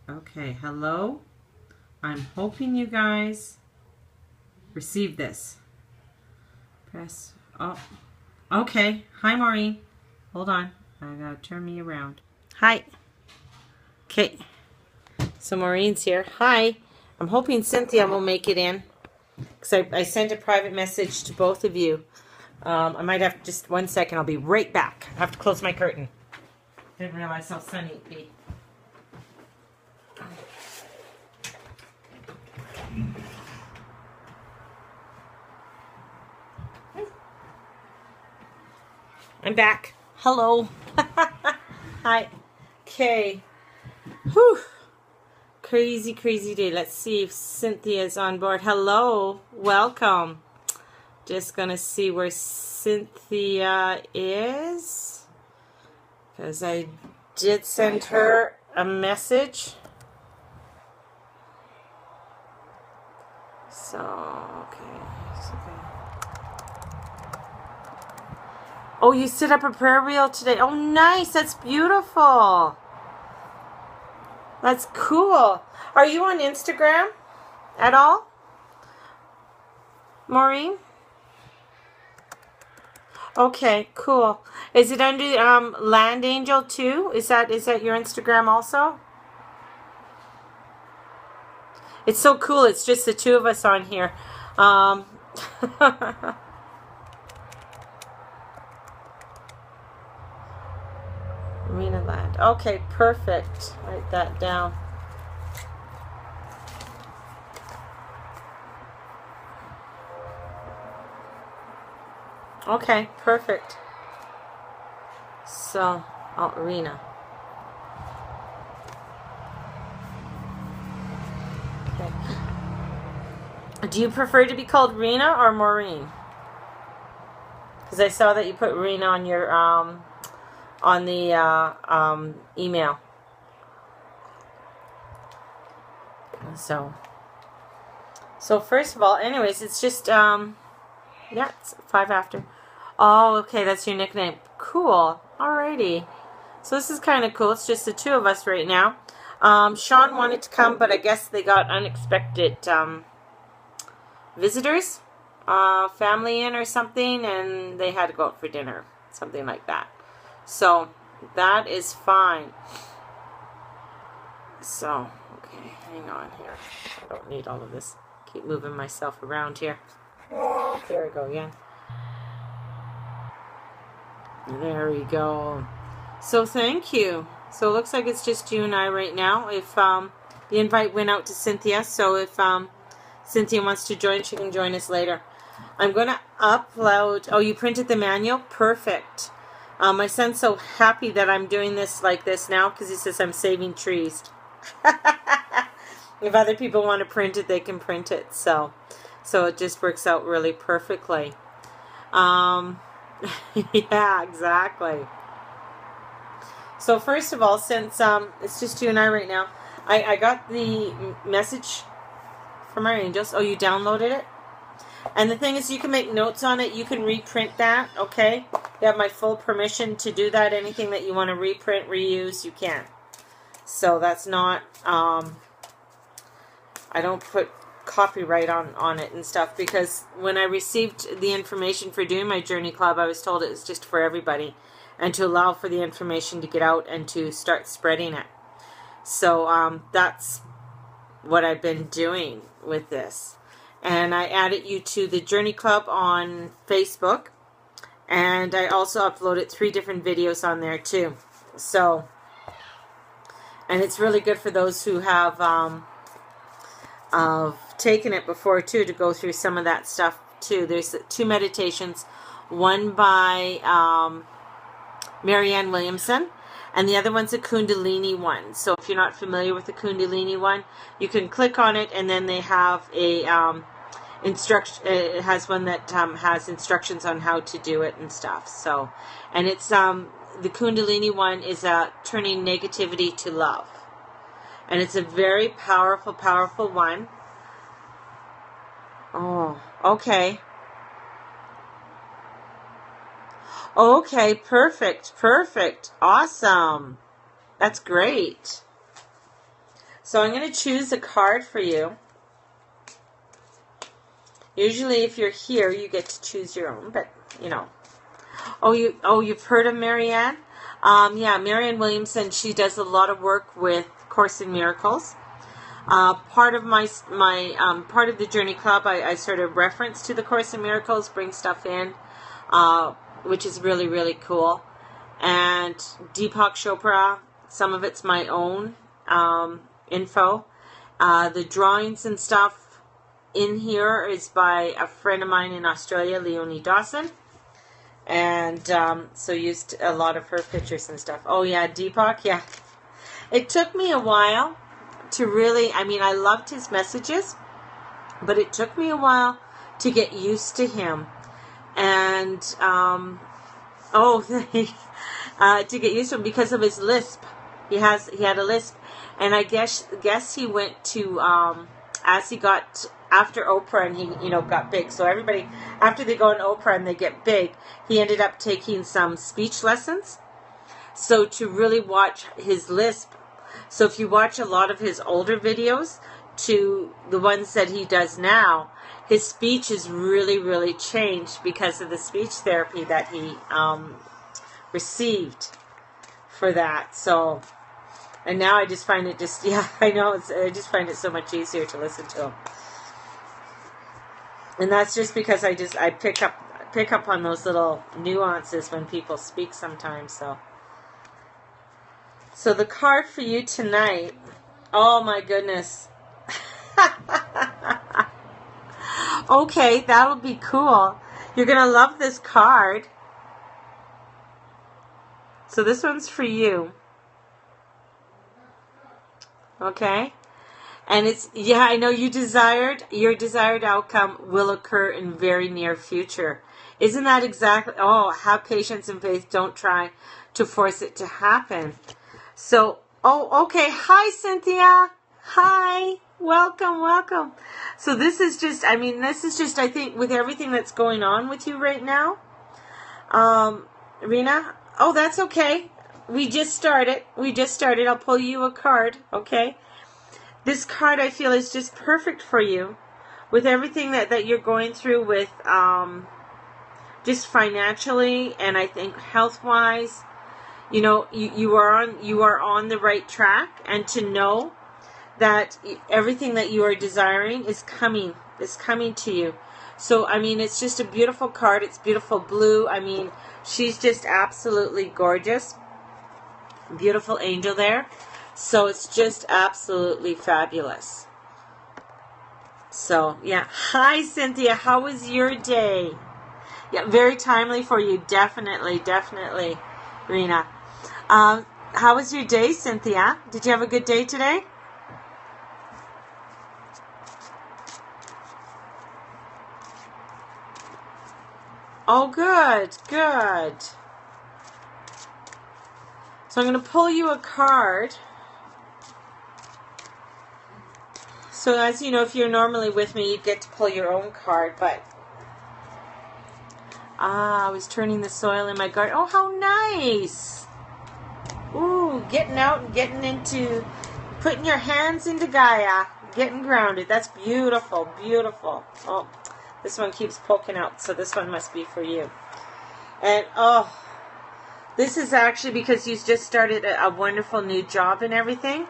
Okay, hello. I'm hoping you guys receive this. Press. Oh, okay. Hi, Maureen. Hold on. I gotta turn me around. Hi. Okay. So Maureen's here. Hi. I'm hoping Cynthia will make it in, because I sent a private message to both of you. I might have just 1 second. I'll be right back. I have to close my curtain. Didn't realize how sunny it'd be. I'm back. Hello. Hi. Okay. Whew. Crazy, crazy day. Let's see if Cynthia's on board. Hello. Welcome. Just gonna see where Cynthia is, because I did send her a message. So, okay. Oh, you set up a prayer wheel today. Oh, nice. That's beautiful. That's cool. Are you on Instagram at all, Maureen? Okay, cool. Is it under Land Angel too? Is that your Instagram also? It's so cool. It's just the two of us on here. Marina Land. Okay, perfect. Write that down. Okay, perfect. So, Arena. Okay. Do you prefer to be called Rena or Maureen? Because I saw that you put Rena on your on the email. So first of all, anyways, it's just yeah, it's 5 after. Oh, okay, that's your nickname. Cool. Alrighty. So this is kind of cool. It's just the two of us right now. Sean wanted to come, but I guess they got unexpected visitors, family in or something, and they had to go out for dinner, something like that. So that is fine. So, okay, hang on here. I don't need all of this. Keep moving myself around here. There we go again. There we go. So thank you. So it looks like it's just you and I right now. If the invite went out to Cynthia, so if Cynthia wants to join, she can join us later. I'm going to upload. Oh, you printed the manual? Perfect. My son's so happy that I'm doing this like this now, because he says I'm saving trees. If other people want to print it, they can print it. So it just works out really perfectly. Yeah, exactly. So first of all, since it's just you and I right now, I got the message from our angels. Oh, you downloaded it? And the thing is, you can make notes on it. You can reprint that, okay? You have my full permission to do that. Anything that you want to reprint, reuse, you can. So that's not, I don't put copyright on it and stuff, because when I received the information for doing my Journey Club, I was told it was just for everybody and to allow for the information to get out and to start spreading it. So that's what I've been doing with this. And I added you to the Journey Club on Facebook, and I also uploaded 3 different videos on there too. So, and it's really good for those who have taken it before too, to go through some of that stuff too. There's 2 meditations, one by Marianne Williamson, and the other one's a Kundalini one. So if you're not familiar with the Kundalini one, you can click on it, and then they have a instruction. It has one that has instructions on how to do it and stuff. So, and it's the Kundalini one is turning negativity to love, and it's a very powerful, powerful one. Oh, okay. Okay, perfect, perfect, awesome. That's great. So I'm going to choose a card for you. Usually if you're here, you get to choose your own, but, you know. You've heard of Marianne? Yeah, Marianne Williamson, she does a lot of work with Course in Miracles. Part of part of the Journey Club, I sort of reference to the Course in Miracles, bring stuff in, which is really, really cool. And Deepak Chopra, some of it's my own info. The drawings and stuff in here is by a friend of mine in Australia, Leonie Dawson. And so used a lot of her pictures and stuff. Oh yeah, Deepak, yeah. It took me a while to really, I loved his messages, but it took me a while to get used to him. And, to get used to him because of his lisp. He had a lisp. And I guess he went to, as he got after Oprah and he, got big. So everybody, after they go on Oprah and they get big, he ended up taking some speech lessons. So to really watch his lisp. So if you watch a lot of his older videos to the ones that he does now, his speech is really, really changed because of the speech therapy that he received for that. So, and now I just find it I just find it so much easier to listen to him. And that's just because I pick up on those little nuances when people speak sometimes. So the card for you tonight, oh my goodness. Okay, that'll be cool. You're going to love this card. So this one's for you. Okay? And I know your desired outcome will occur in very near future. Isn't that exactly, have patience and faith, don't try to force it to happen. So, okay, hi Cynthia, hi, welcome. So this is just, I think with everything that's going on with you right now, Rena, that's okay. We just started, I'll pull you a card, okay? This card, I feel, is just perfect for you with everything that you're going through with just financially and I think health-wise. You are on the right track, and to know that everything that you are desiring is coming to you. So, it's just a beautiful card. It's beautiful blue. She's just absolutely gorgeous. Beautiful angel there. So it's just absolutely fabulous. So, yeah. Hi, Cynthia. How was your day? Yeah, very timely for you. Definitely, Rena. How was your day, Cynthia? Did you have a good day today? Oh, good. So I'm going to pull you a card. So as you know, if you're normally with me, you get to pull your own card, but I was turning the soil in my garden. Oh, how nice. Ooh, getting out and getting into, putting your hands into Gaia, getting grounded. That's beautiful. Oh, this one keeps poking out, so this one must be for you. And, this is actually because you just started a wonderful new job and everything.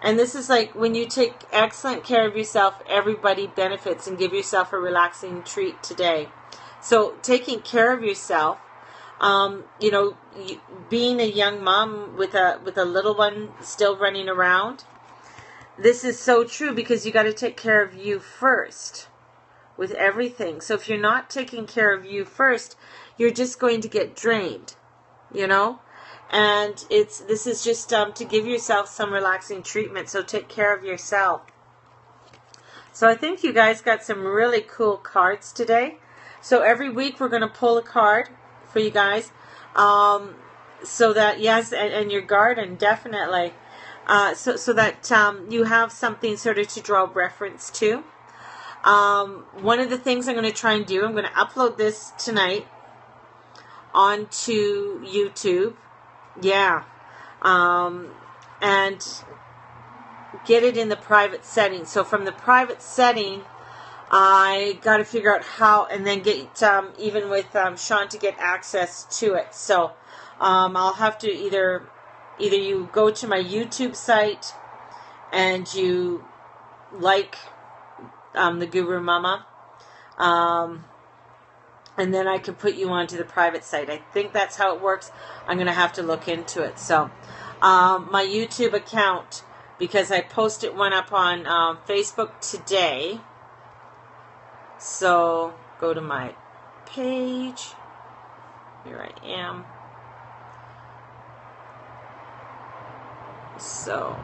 And this is like when you take excellent care of yourself, everybody benefits, and give yourself a relaxing treat today. So taking care of yourself, being a young mom with a little one still running around, this is so true because you got to take care of you first with everything. So if you're not taking care of you first, you're just going to get drained, And this is just to give yourself some relaxing treatment. So take care of yourself. So I think you guys got some really cool cards today. So every week we're going to pull a card for you guys. So that, yes, and your garden, definitely. So that you have something sort of to draw reference to. One of the things I'm going to try and do, I'm going to upload this tonight onto YouTube. Yeah. And get it in the private setting. So from the private setting, I got to figure out how, and then get even with Sean to get access to it. So I'll have to either you go to my YouTube site and you like the Guru Mama, and then I can put you onto the private site. I think that's how it works. I'm going to have to look into it. So my YouTube account, because I posted one up on Facebook today. So go to my page. Here I am. So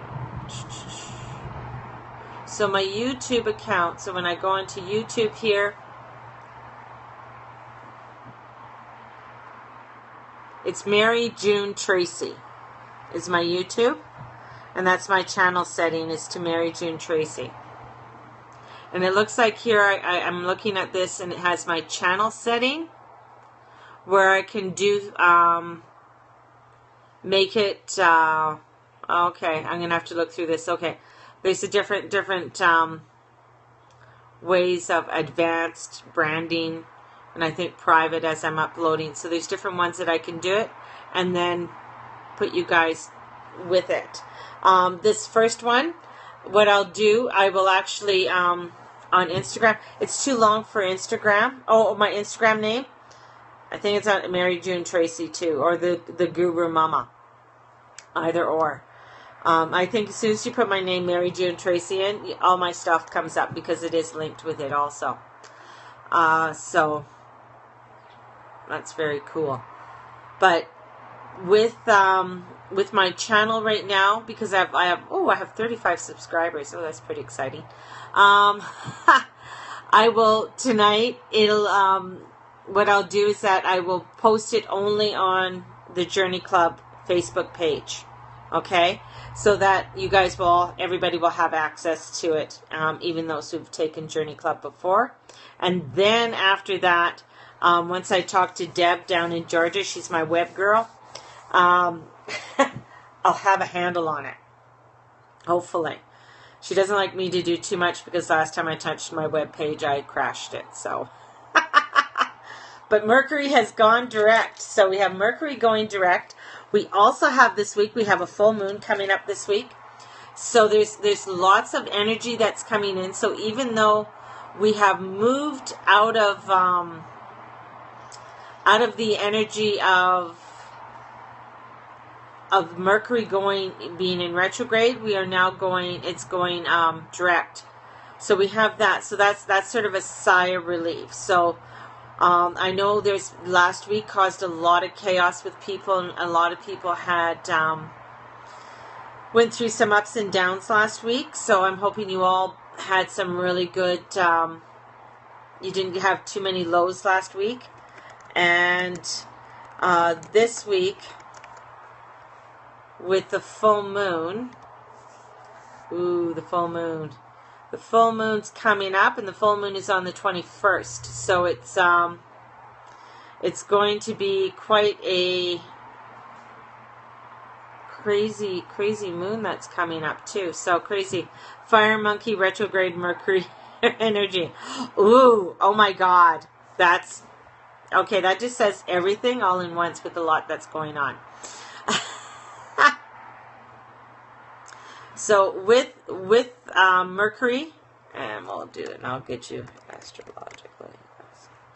my YouTube account. So when I go into YouTube here, it's Mary June Tracy is my YouTube, and that's my channel setting is to Mary June Tracy. And it looks like here I'm looking at this, and it has my channel setting where I can do make it. Okay, I'm gonna have to look through this. Okay, there's a different ways of advanced branding, and I think private as I'm uploading. So there's different ones that I can do it, and then put you guys with it. This first one, what I'll do, I will actually on Instagram. It's too long for Instagram. Oh, my Instagram name. I think it's on Mary June Tracy too, or the Guru Mama. Either or. I think as soon as you put my name, Mary June Tracy, in, all my stuff comes up because it is linked with it also. So that's very cool. But with my channel right now, because I have 35 subscribers. So that's pretty exciting. I will tonight. What I'll do is that I will post it only on the Journey Club Facebook page. Okay, so that you guys everybody will have access to it, even those who've taken Journey Club before. And then after that, once I talk to Deb down in Georgia, she's my web girl, I'll have a handle on it. Hopefully. She doesn't like me to do too much because last time I touched my web page, I crashed it. So, but Mercury has gone direct. So we have Mercury going direct. We also have this week, we have a full moon coming up this week. So there's lots of energy that's coming in. So even though we have moved out of the energy of Mercury being in retrograde, we are now going direct. So we have that. So that's sort of a sigh of relief. So I know last week caused a lot of chaos with people, and a lot of people had went through some ups and downs last week. So I'm hoping you all had some really good, you didn't have too many lows last week. And this week, with the full moon, the full moon. The full moon's coming up, and the full moon is on the 21st. So it's going to be quite a crazy moon that's coming up too. So crazy. Fire monkey retrograde Mercury energy. Ooh, oh my God. That's okay. That just says everything all in once with a lot that's going on. So with Mercury, and we'll do it, and I'll get you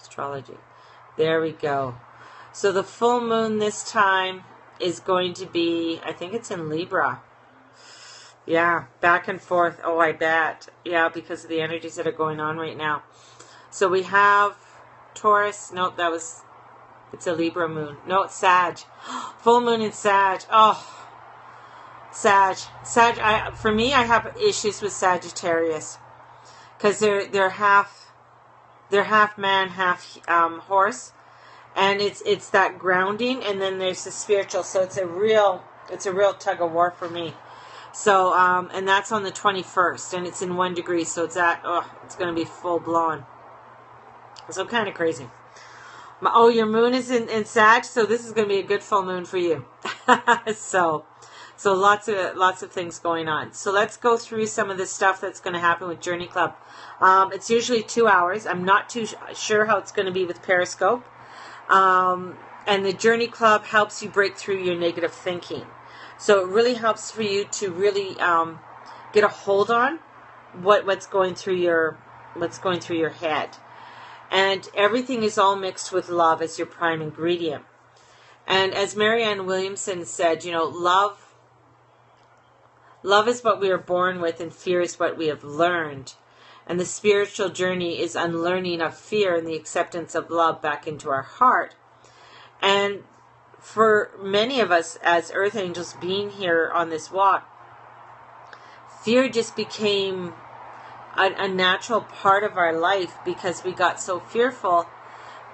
astrology. There we go. So the full moon this time is going to be, I think it's in Libra. Yeah, back and forth. Oh, I bet. Yeah, because of the energies that are going on right now. So we have Taurus. Nope, it's a Libra moon. No, it's Sag. Full moon in Sag. Oh. Sag. For me, I have issues with Sagittarius because they're half man, half horse, and it's that grounding, and then there's the spiritual. So it's a real tug of war for me. So and that's on the 21st, and it's in 1 degree, so it's going to be full blown. So kind of crazy. Oh, your moon is in Sag, so this is going to be a good full moon for you. So lots of things going on. So let's go through some of the stuff that's going to happen with Journey Club. It's usually 2 hours. I'm not too sure how it's going to be with Periscope. And the Journey Club helps you break through your negative thinking. So it really helps for you to really get a hold on what's going through your head. And everything is all mixed with love as your prime ingredient. And as Marianne Williamson said, love is what we are born with, and fear is what we have learned. And the spiritual journey is unlearning of fear and the acceptance of love back into our heart. And for many of us as earth angels being here on this walk, fear just became a natural part of our life, because we got so fearful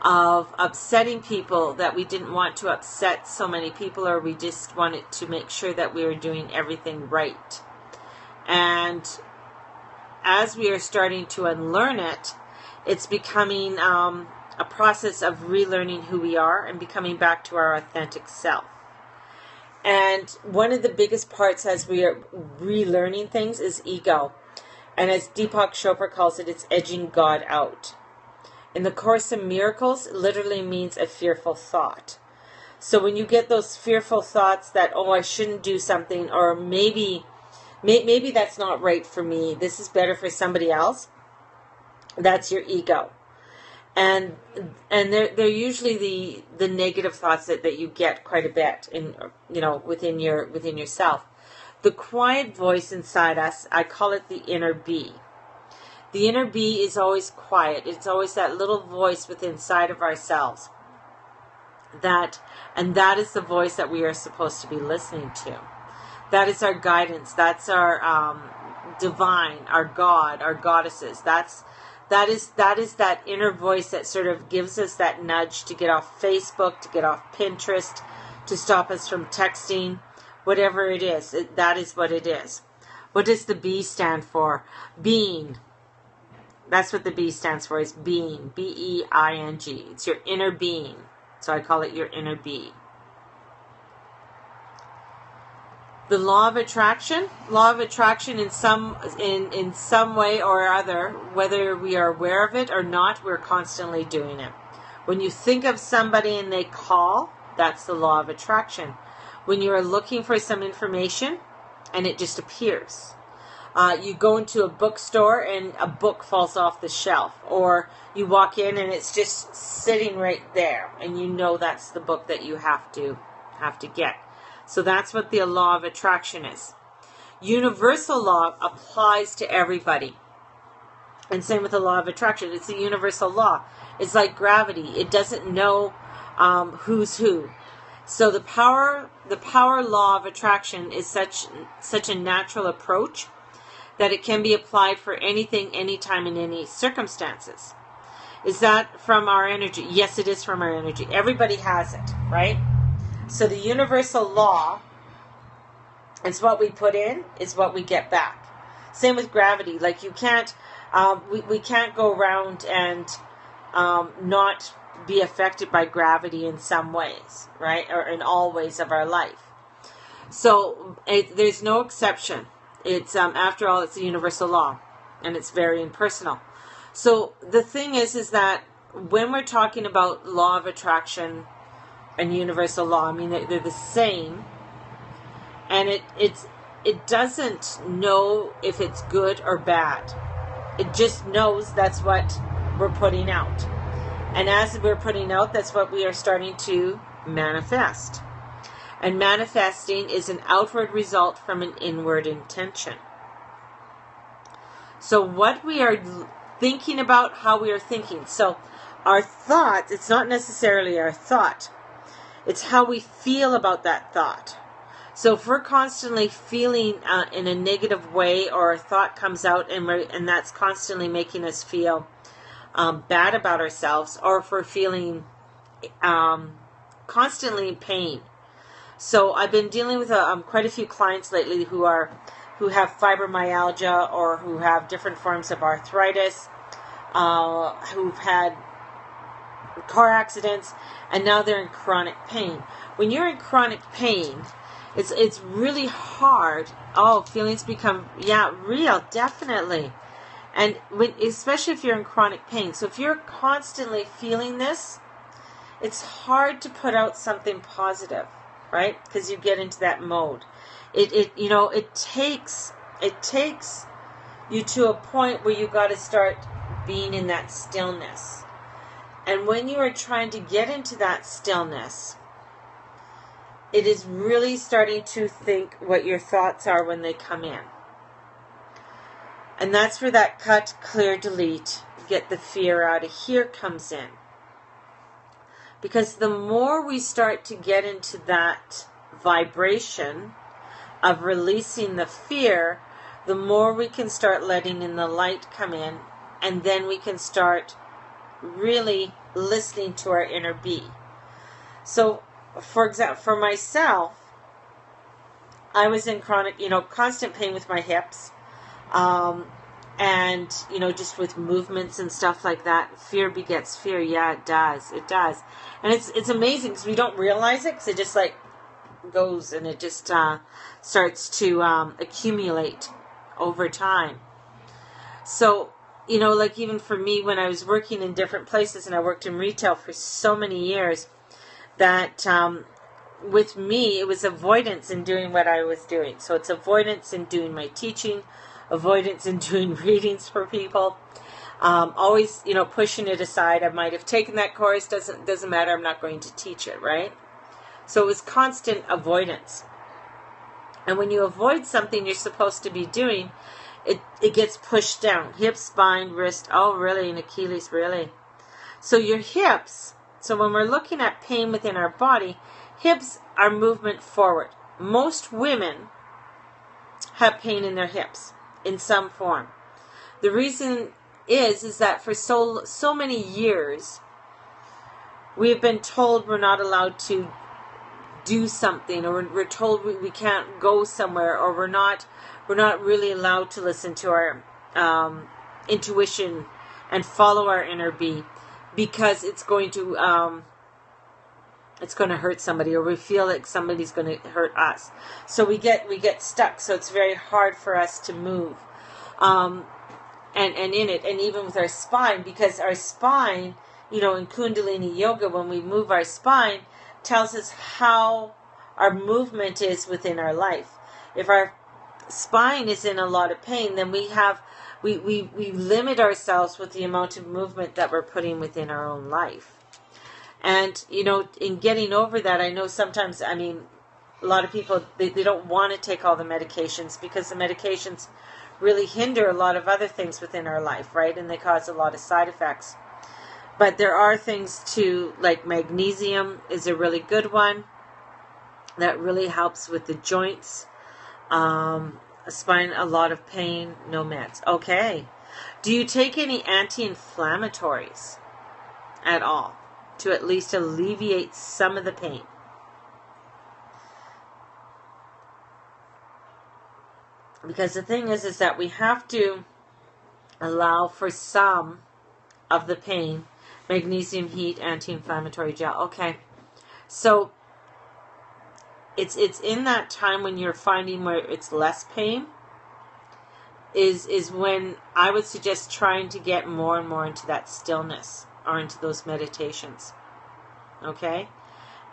of upsetting people that we didn't want to upset so many people, or we just wanted to make sure that we were doing everything right. And as we are starting to unlearn it, it's becoming a process of relearning who we are and becoming back to our authentic self. And one of the biggest parts as we are relearning things is ego. And as Deepak Chopra calls it, it's edging God out. In the Course in Miracles, it literally means a fearful thought. So when you get those fearful thoughts that, oh, I shouldn't do something, or maybe that's not right for me, this is better for somebody else, that's your ego. And they're usually the negative thoughts that you get quite a bit in within yourself. The quiet voice inside us, I call it the inner bee. The inner bee is always quiet. It's always that little voice within inside of ourselves. That is the voice that we are supposed to be listening to. That is our guidance. That's our divine, our God, our goddesses. That is that inner voice that sort of gives us that nudge to get off Facebook, to get off Pinterest, to stop us from texting, whatever it is. That is what it is. What does the B stand for? Being. That's what the B stands for, is being. B-E-I-N-G. It's your inner being. So I call it your inner bee. The law of attraction. Law of attraction in some way or other, whether we are aware of it or not, we're constantly doing it. When you think of somebody and they call, that's the law of attraction. When you are looking for some information and it just appears. You go into a bookstore and a book falls off the shelf, or you walk in and it's just sitting right there, and you know that's the book that you have to get. So that's what the law of attraction is. Universal law applies to everybody. And same with the law of attraction. It's a universal law. It's like gravity. It doesn't know who's who. So the power law of attraction is such a natural approach that it can be applied for anything, anytime, in any circumstances. Is that from our energy? Yes, it is from our energy. Everybody has it, right? So the universal law is what we put in, is what we get back. Same with gravity. Like you can't, we can't go around and not be affected by gravity in some ways, right? Or in all ways of our life. So there's no exception. It's after all, it's a universal law, and it's very impersonal. So the thing is that when we're talking about law of attraction and universal law, I mean they're the same, and it doesn't know if it's good or bad. It just knows that's what we're putting out, and as we're putting out, that's what we are starting to manifest. And manifesting is an outward result from an inward intention. So what we are thinking about, how we are thinking. So our thought, it's not necessarily our thought. It's how we feel about that thought. So if we're constantly feeling in a negative way, or a thought comes out and that's constantly making us feel bad about ourselves, or if we're feeling constantly in pain. So I've been dealing with quite a few clients lately who have fibromyalgia, or who have different forms of arthritis, who've had car accidents, and now they're in chronic pain. When you're in chronic pain, It's really hard. Oh, feelings become, yeah, real, definitely. And especially if you're in chronic pain. So if you're constantly feeling this, it's hard to put out something positive, right? Because you get into that mode. It takes you to a point where you got to start being in that stillness. And when you are trying to get into that stillness, it is really starting to think what your thoughts are when they come in. And that's where that cut, clear, delete, get the fear out of here comes in. Because the more we start to get into that vibration of releasing the fear, the more we can start letting in the light come in, and then we can start really listening to our inner bee. So, for example, for myself, I was in chronic, constant pain with my hips. And, just with movements and stuff like that. Fear begets fear. Yeah, it does. It does. And it's amazing because we don't realize it because it just like goes and it just starts to accumulate over time. So, like even for me when I was working in different places and I worked in retail for so many years, that with me it was avoidance in doing what I was doing. So it's avoidance in doing my teaching, avoidance in doing readings for people, always pushing it aside. I might have taken that course, doesn't matter, I'm not going to teach it, right? So it was constant avoidance. And when you avoid something you're supposed to be doing, it gets pushed down. Hip, spine, wrist, oh really, and Achilles, really. So your hips, so when we're looking at pain within our body, hips are movement forward. Most women have pain in their hips in some form. The reason is that for so many years we have been told we're not allowed to do something, or we're told we can't go somewhere, or we're not really allowed to listen to our intuition and follow our inner bee, because it's going to hurt somebody, or we feel like somebody's going to hurt us. So we get stuck. So it's very hard for us to move, and in it, and even with our spine, because our spine, in Kundalini Yoga, when we move our spine, tells us how our movement is within our life. If our spine is in a lot of pain, then we limit ourselves with the amount of movement that we're putting within our own life. And, in getting over that, I know sometimes, a lot of people, they don't want to take all the medications because the medications really hinder a lot of other things within our life, right? And they cause a lot of side effects. But there are things too, like magnesium is a really good one that really helps with the joints. Spine, a lot of pain, no meds. Okay. Do you take any anti-inflammatories at all to at least alleviate some of the pain? Because the thing is that we have to allow for some of the pain. Magnesium, heat, anti-inflammatory gel. Okay. So it's in that time when you're finding where it's less pain is when I would suggest trying to get more and more into that stillness or into those meditations. Okay?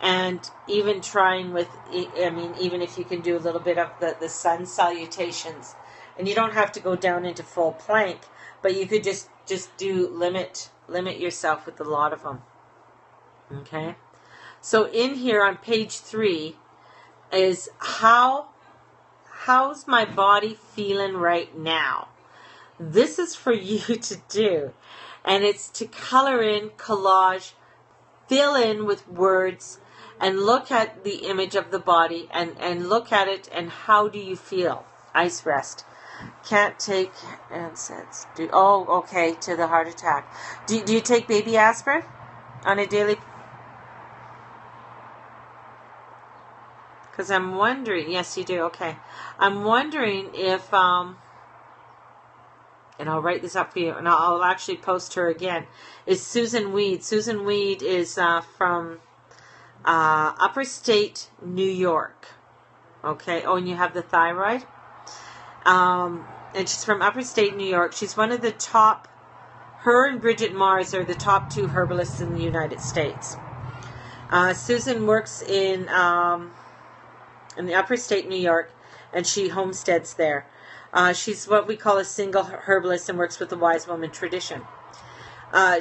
And even trying with, even if you can do a little bit of the sun salutations, and you don't have to go down into full plank, but you could just do limit yourself with a lot of them. Okay? So in here on page 3 is how's my body feeling right now? This is for you to do. And it's to color in, collage, fill in with words, and look at the image of the body and look at it and how do you feel? Ice rest. Can't take NSAIDs. Okay, to the heart attack. Do you take baby aspirin on a daily? Because I'm wondering, yes you do, okay. I'm wondering if, and I'll write this up for you, and I'll actually post her again, is Susan Weed. Susan Weed is from Upper State, New York. Okay. Oh, and you have the thyroid. And she's from Upper State, New York. She's one of the top. Her and Bridget Mars are the top 2 herbalists in the United States. Susan works in the Upper State, New York, and she homesteads there. She's what we call a single herbalist and works with the Wise Woman tradition.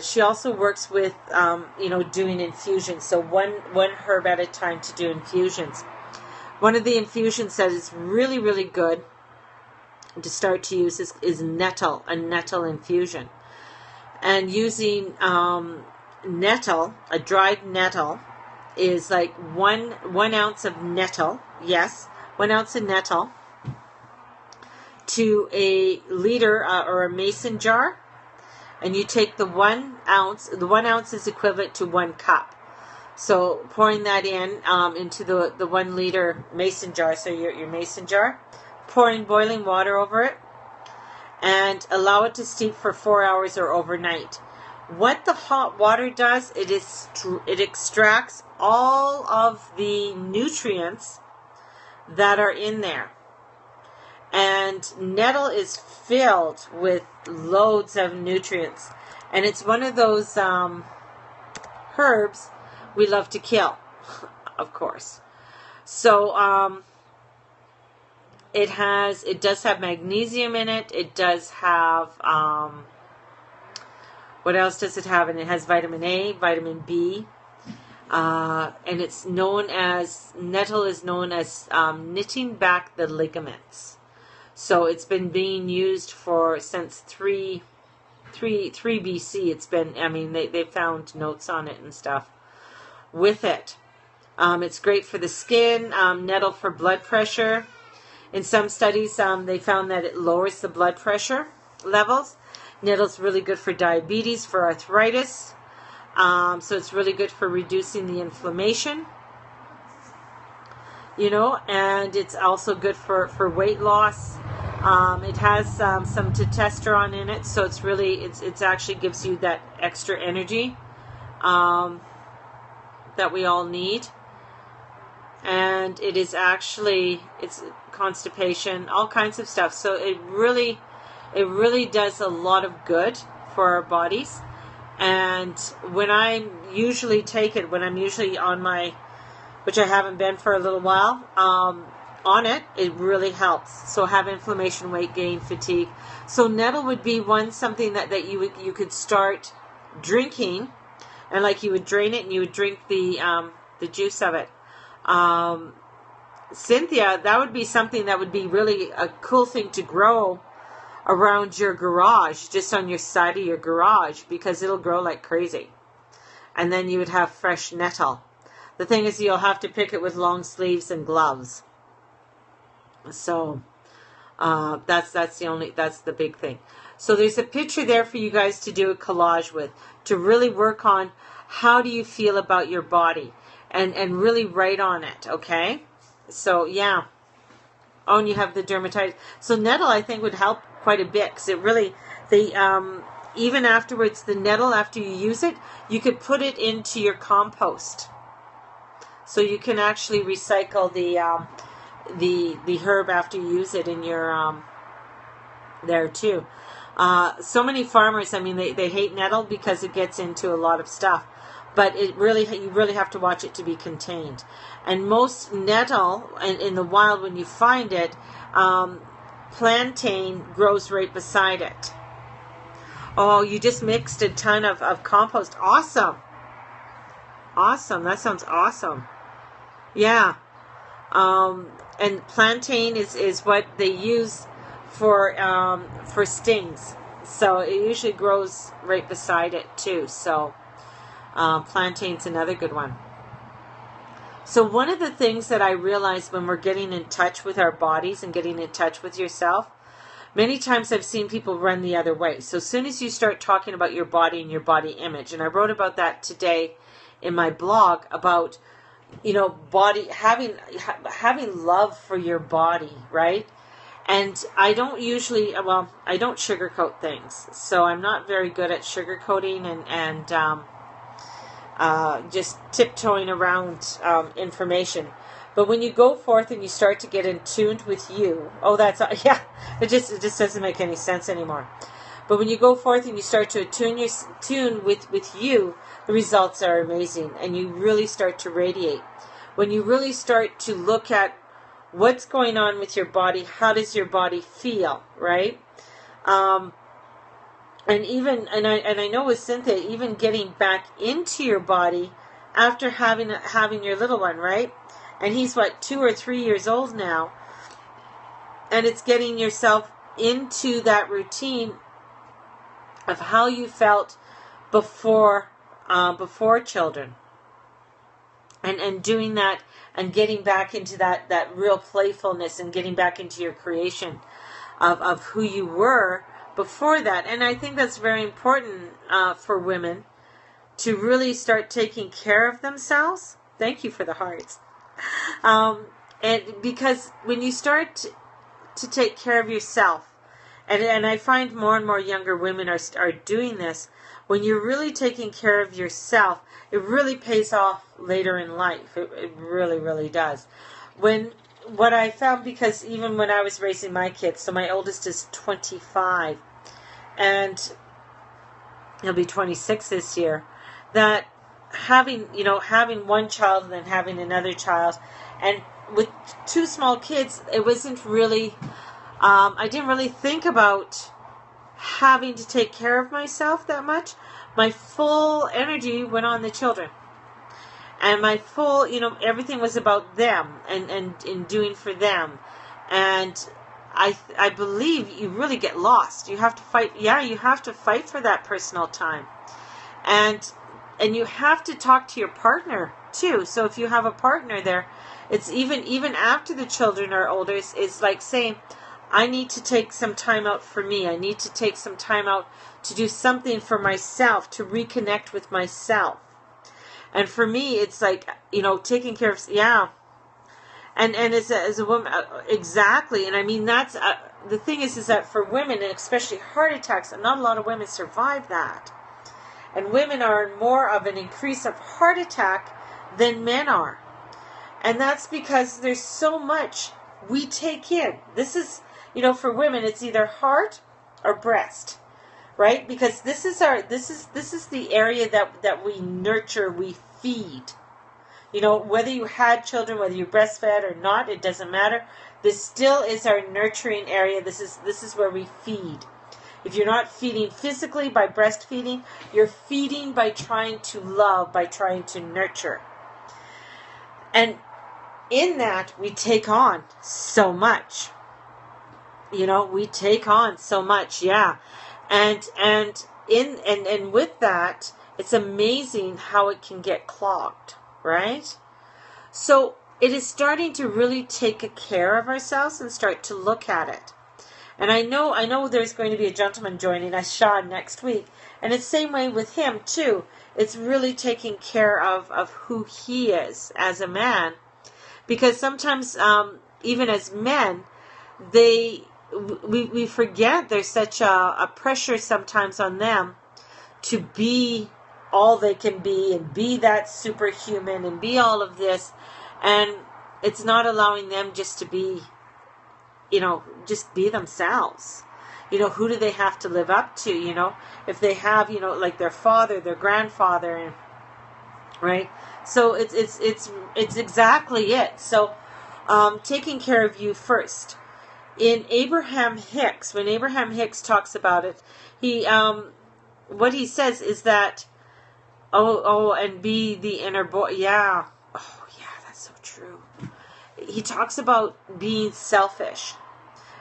She also works with, doing infusions. So one herb at a time to do infusions. One of the infusions that is really, really good to start to use is nettle, a nettle infusion. And using nettle, a dried nettle, is like one ounce of nettle. Yes, 1 ounce of nettle to a liter or a mason jar, and you take the 1 ounce. The 1 ounce is equivalent to 1 cup. So pouring that into the 1 liter mason jar. So your mason jar, pouring boiling water over it, and allow it to steep for 4 hours or overnight. What the hot water does, it extracts all of the nutrients that are in there. And nettle is filled with loads of nutrients. And it's one of those herbs we love to kill, of course. So it does have magnesium in it. It does have, what else does it have? And it has vitamin A, vitamin B. And it's nettle is known as knitting back the ligaments. So it's been being used since 3 BC. It's been, they found notes on it and stuff with it. It's great for the skin, nettle for blood pressure. In some studies, they found that it lowers the blood pressure levels. Nettle's really good for diabetes, for arthritis. So it's really good for reducing the inflammation. And it's also good for weight loss. It has some testosterone in it, so it's actually gives you that extra energy that we all need. And it's constipation, all kinds of stuff. So it really does a lot of good for our bodies. And when I usually take it, when I'm usually on which I haven't been for a little while, on it really helps. So have inflammation, weight gain, fatigue. So nettle would be something that you could start drinking, and like you would drain it and you would drink the juice of it. Cynthia, that would be something that would be really a cool thing to grow around your garage, just on your side of your garage, because it'll grow like crazy. And then you would have fresh nettle. The thing is, you'll have to pick it with long sleeves and gloves. So that's the big thing. So there's a picture there for you guys to do a collage with, to really work on how do you feel about your body, and really write on it. Okay. So yeah. Oh, and you have the dermatitis. So nettle, I think, would help quite a bit, because it really, even afterwards, the nettle, after you use it, you could put it into your compost. So you can actually recycle the herb after you use it in your there too. So many farmers, they hate nettle because it gets into a lot of stuff. But you really have to watch it to be contained. And most nettle, in the wild, when you find it, plantain grows right beside it. Oh, you just mixed a ton of compost. Awesome. Awesome. That sounds awesome. Yeah. And plantain is what they use for stings. So it usually grows right beside it too. So plantain's another good one. So one of the things that I realized when we're getting in touch with our bodies and getting in touch with yourself, many times I've seen people run the other way. So as soon as you start talking about your body and your body image, and I wrote about that today in my blog about, body, having love for your body, right? And I don't usually, I don't sugarcoat things. So I'm not very good at sugarcoating and just tiptoeing around information. But when you go forth and you start to get in tuned with you, yeah, it just doesn't make any sense anymore. But when you go forth and you start to tune with you, the results are amazing, and you really start to radiate. When you really start to look at what's going on with your body, how does your body feel, right? And I know with Cynthia, even getting back into your body after having your little one, right? And he's 2 or 3 years old now, and it's getting yourself into that routine of how you felt before children, and doing that and getting back into that real playfulness and getting back into your creation of who you were before that. And I think that's very important for women to really start taking care of themselves. Thank you for the hearts. And because when you start to take care of yourself, and I find more and more younger women are doing this, when you're really taking care of yourself, it really pays off later in life. It really, really does. What I found, because even when I was raising my kids, so my oldest is 25, and he'll be 26 this year, that having one child and then having another child, and with 2 small kids, it wasn't really, I didn't really think about having to take care of myself that much. My full energy went on the children. And my full, everything was about them and doing for them. And I believe you really get lost. You have to fight. Yeah, you have to fight for that personal time. And you have to talk to your partner too. So if you have a partner there, it's even after the children are older, it's like saying, I need to take some time out for me. I need to take some time out to do something for myself, to reconnect with myself. And for me, it's like, taking care of, yeah. And as a woman, exactly. And I mean, that's, the thing is that for women, and especially heart attacks, not a lot of women survive that. And women are more of an increase of heart attack than men are. And that's because there's so much we take in. This is, for women, it's either heart or breast, right? Because this is the area that we nurture, we feed. Whether you had children, whether you breastfed or not, it doesn't matter. This still is our nurturing area. This is where we feed. If you're not feeding physically by breastfeeding, you're feeding by trying to love, by trying to nurture. And in that, we take on so much. We take on so much, yeah. And with that, it's amazing how it can get clogged, right? So it is starting to really take care of ourselves and start to look at it. And I know there's going to be a gentleman joining us, Sean, next week. And it's the same way with him, too. It's really taking care of who he is as a man. Because sometimes, even as men, we forget there's such a pressure sometimes on them to be all they can be and be that superhuman and be all of this. And it's not allowing them just to be, just be themselves. Who do they have to live up to, if they have, like their father, their grandfather, and right? So it's exactly it. So taking care of you first. In Abraham Hicks, when Abraham Hicks talks about it, he what he says is that and be the inner boy. Yeah. Oh yeah, that's so true. He talks about being selfish.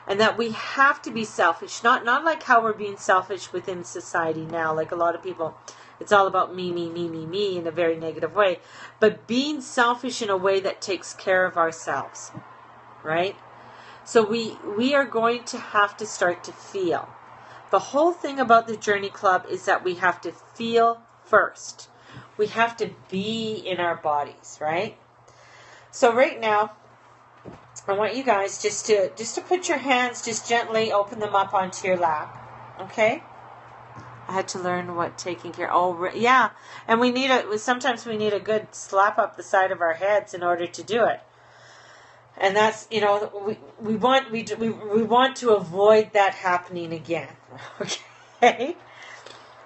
And that we have to be selfish. Not like how we're being selfish within society now, like a lot of people. It's all about me in a very negative way. But being selfish in a way that takes care of ourselves. Right? So we are going to have to start to feel. The whole thing about the Journey Club is that we have to feel first. We have to be in our bodies, right? So right now, I want you guys just to put your hands, just gently open them up onto your lap, okay? I had to learn what taking care. Oh, yeah, and sometimes we need a good slap up the side of our heads in order to do it. And that's, we want to avoid that happening again. Okay?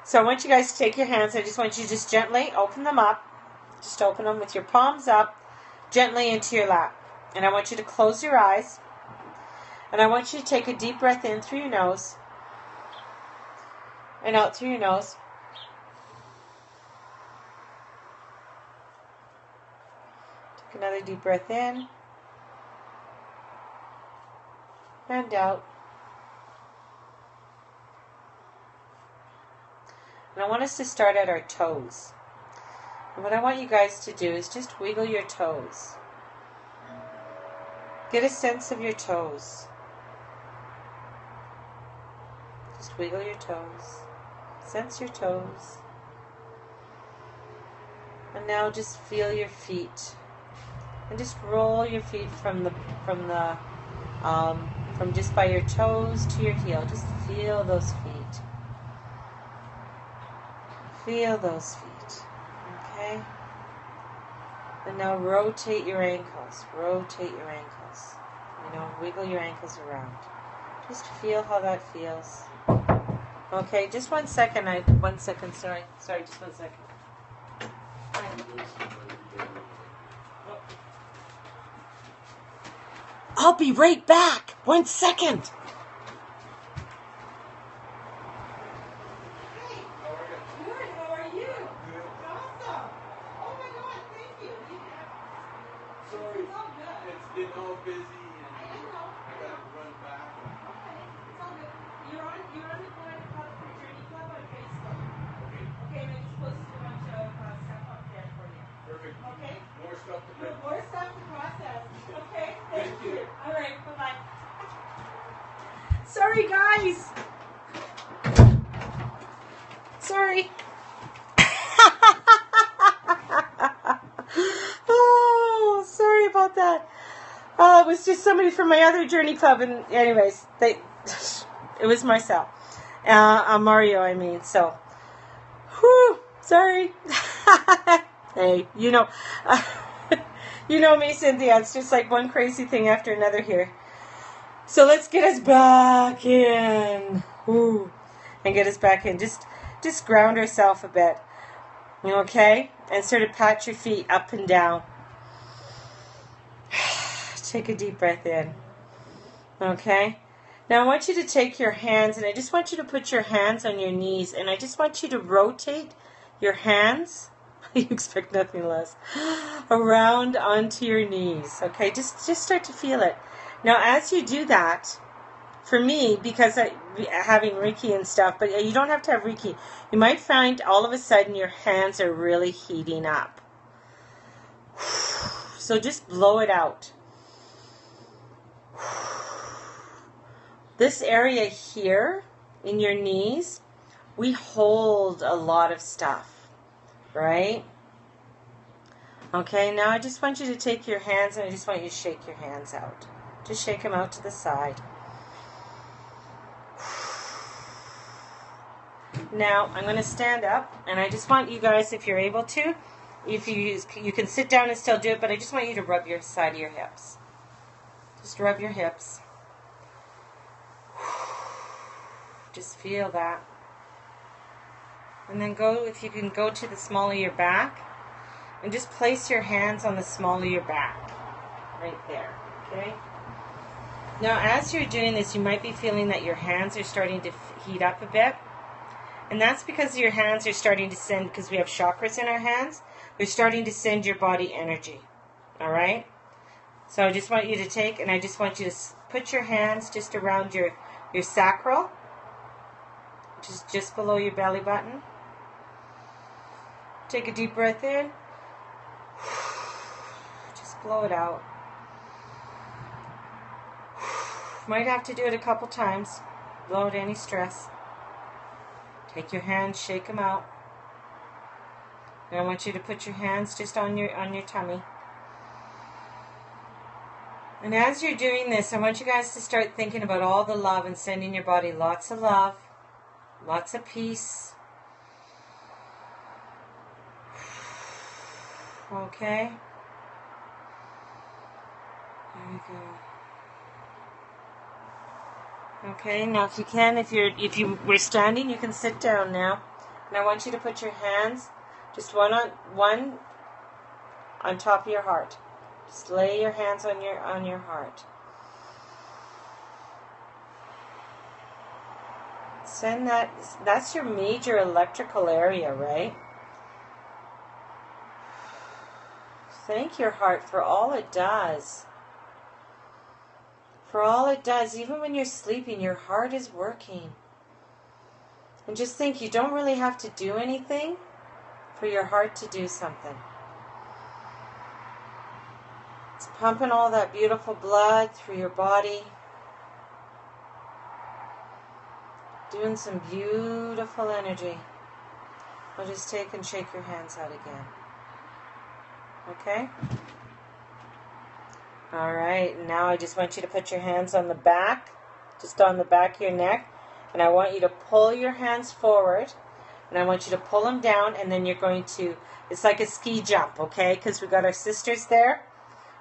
So I want you guys to take your hands. I just want you to just gently open them up. Just open them with your palms up, gently into your lap. And I want you to close your eyes. And I want you to take a deep breath in through your nose and out through your nose. Take another deep breath in and out. And I want us to start at our toes. And what I want you guys to do is just wiggle your toes. Get a sense of your toes. Just wiggle your toes. Sense your toes. And now just feel your feet. And just roll your feet from just by your toes to your heel. Just feel those feet. Feel those feet. Okay? And now rotate your ankles. Rotate your ankles. Wiggle your ankles around. Just feel how that feels. Okay, just 1 second. Sorry, just 1 second. I'll be right back. 1 second. More stuff to process. Okay? Thank you. All right, bye-bye. Sorry, guys. Sorry. Oh, sorry about that. It was just somebody from my other journey club, and anyways, it was Marcel. Mario, I mean, so. Whew, sorry. Hey, you know me, Cynthia. It's just like one crazy thing after another here. So let's get us back in. Ooh, and get us back in. Just ground ourselves a bit. Okay? And sort of pat your feet up and down. Take a deep breath in. Okay? Now I want you to take your hands, and I just want you to put your hands on your knees, and I just want you to rotate your hands. You expect nothing less. Around onto your knees. Okay, just start to feel it. Now, as you do that, for me, because having Reiki and stuff, but you don't have to have Reiki. You might find all of a sudden your hands are really heating up. So just blow it out. This area here in your knees, we hold a lot of stuff. Right? Okay, now I just want you to take your hands and I just want you to shake your hands out. Just shake them out to the side. Now, I'm going to stand up, and I just want you guys, if you're able to, if you can sit down and still do it, but I just want you to rub your side of your hips. Just rub your hips. Just feel that. And then if you can go to the small of your back, and just place your hands on the small of your back. Right there, okay? Now, as you're doing this, you might be feeling that your hands are starting to heat up a bit. And that's because your hands are starting to send, because we have chakras in our hands, they're starting to send your body energy. All right? So I just want you to take, and I just want you to put your hands just around your sacral, which is just below your belly button. Take a deep breath in. Just blow it out. Might have to do it a couple times. Blow out any stress. Take your hands, shake them out. And I want you to put your hands just on your tummy. And as you're doing this, I want you guys to start thinking about all the love and sending your body lots of love, lots of peace. Okay? There we go. Okay, now if you can, if you were standing, you can sit down now. And I want you to put your hands just one on top of your heart. Just lay your hands on your heart. Send that's your major electrical area, right? Thank your heart for all it does. For all it does, even when you're sleeping, your heart is working. And just think, you don't really have to do anything for your heart to do something. It's pumping all that beautiful blood through your body. Doing some beautiful energy. I'll just take and shake your hands out again. Okay? Alright, now I just want you to put your hands on the back, just on the back of your neck, and I want you to pull your hands forward, and I want you to pull them down, and then you're going to, it's like a ski jump, okay? Because we got our sisters there.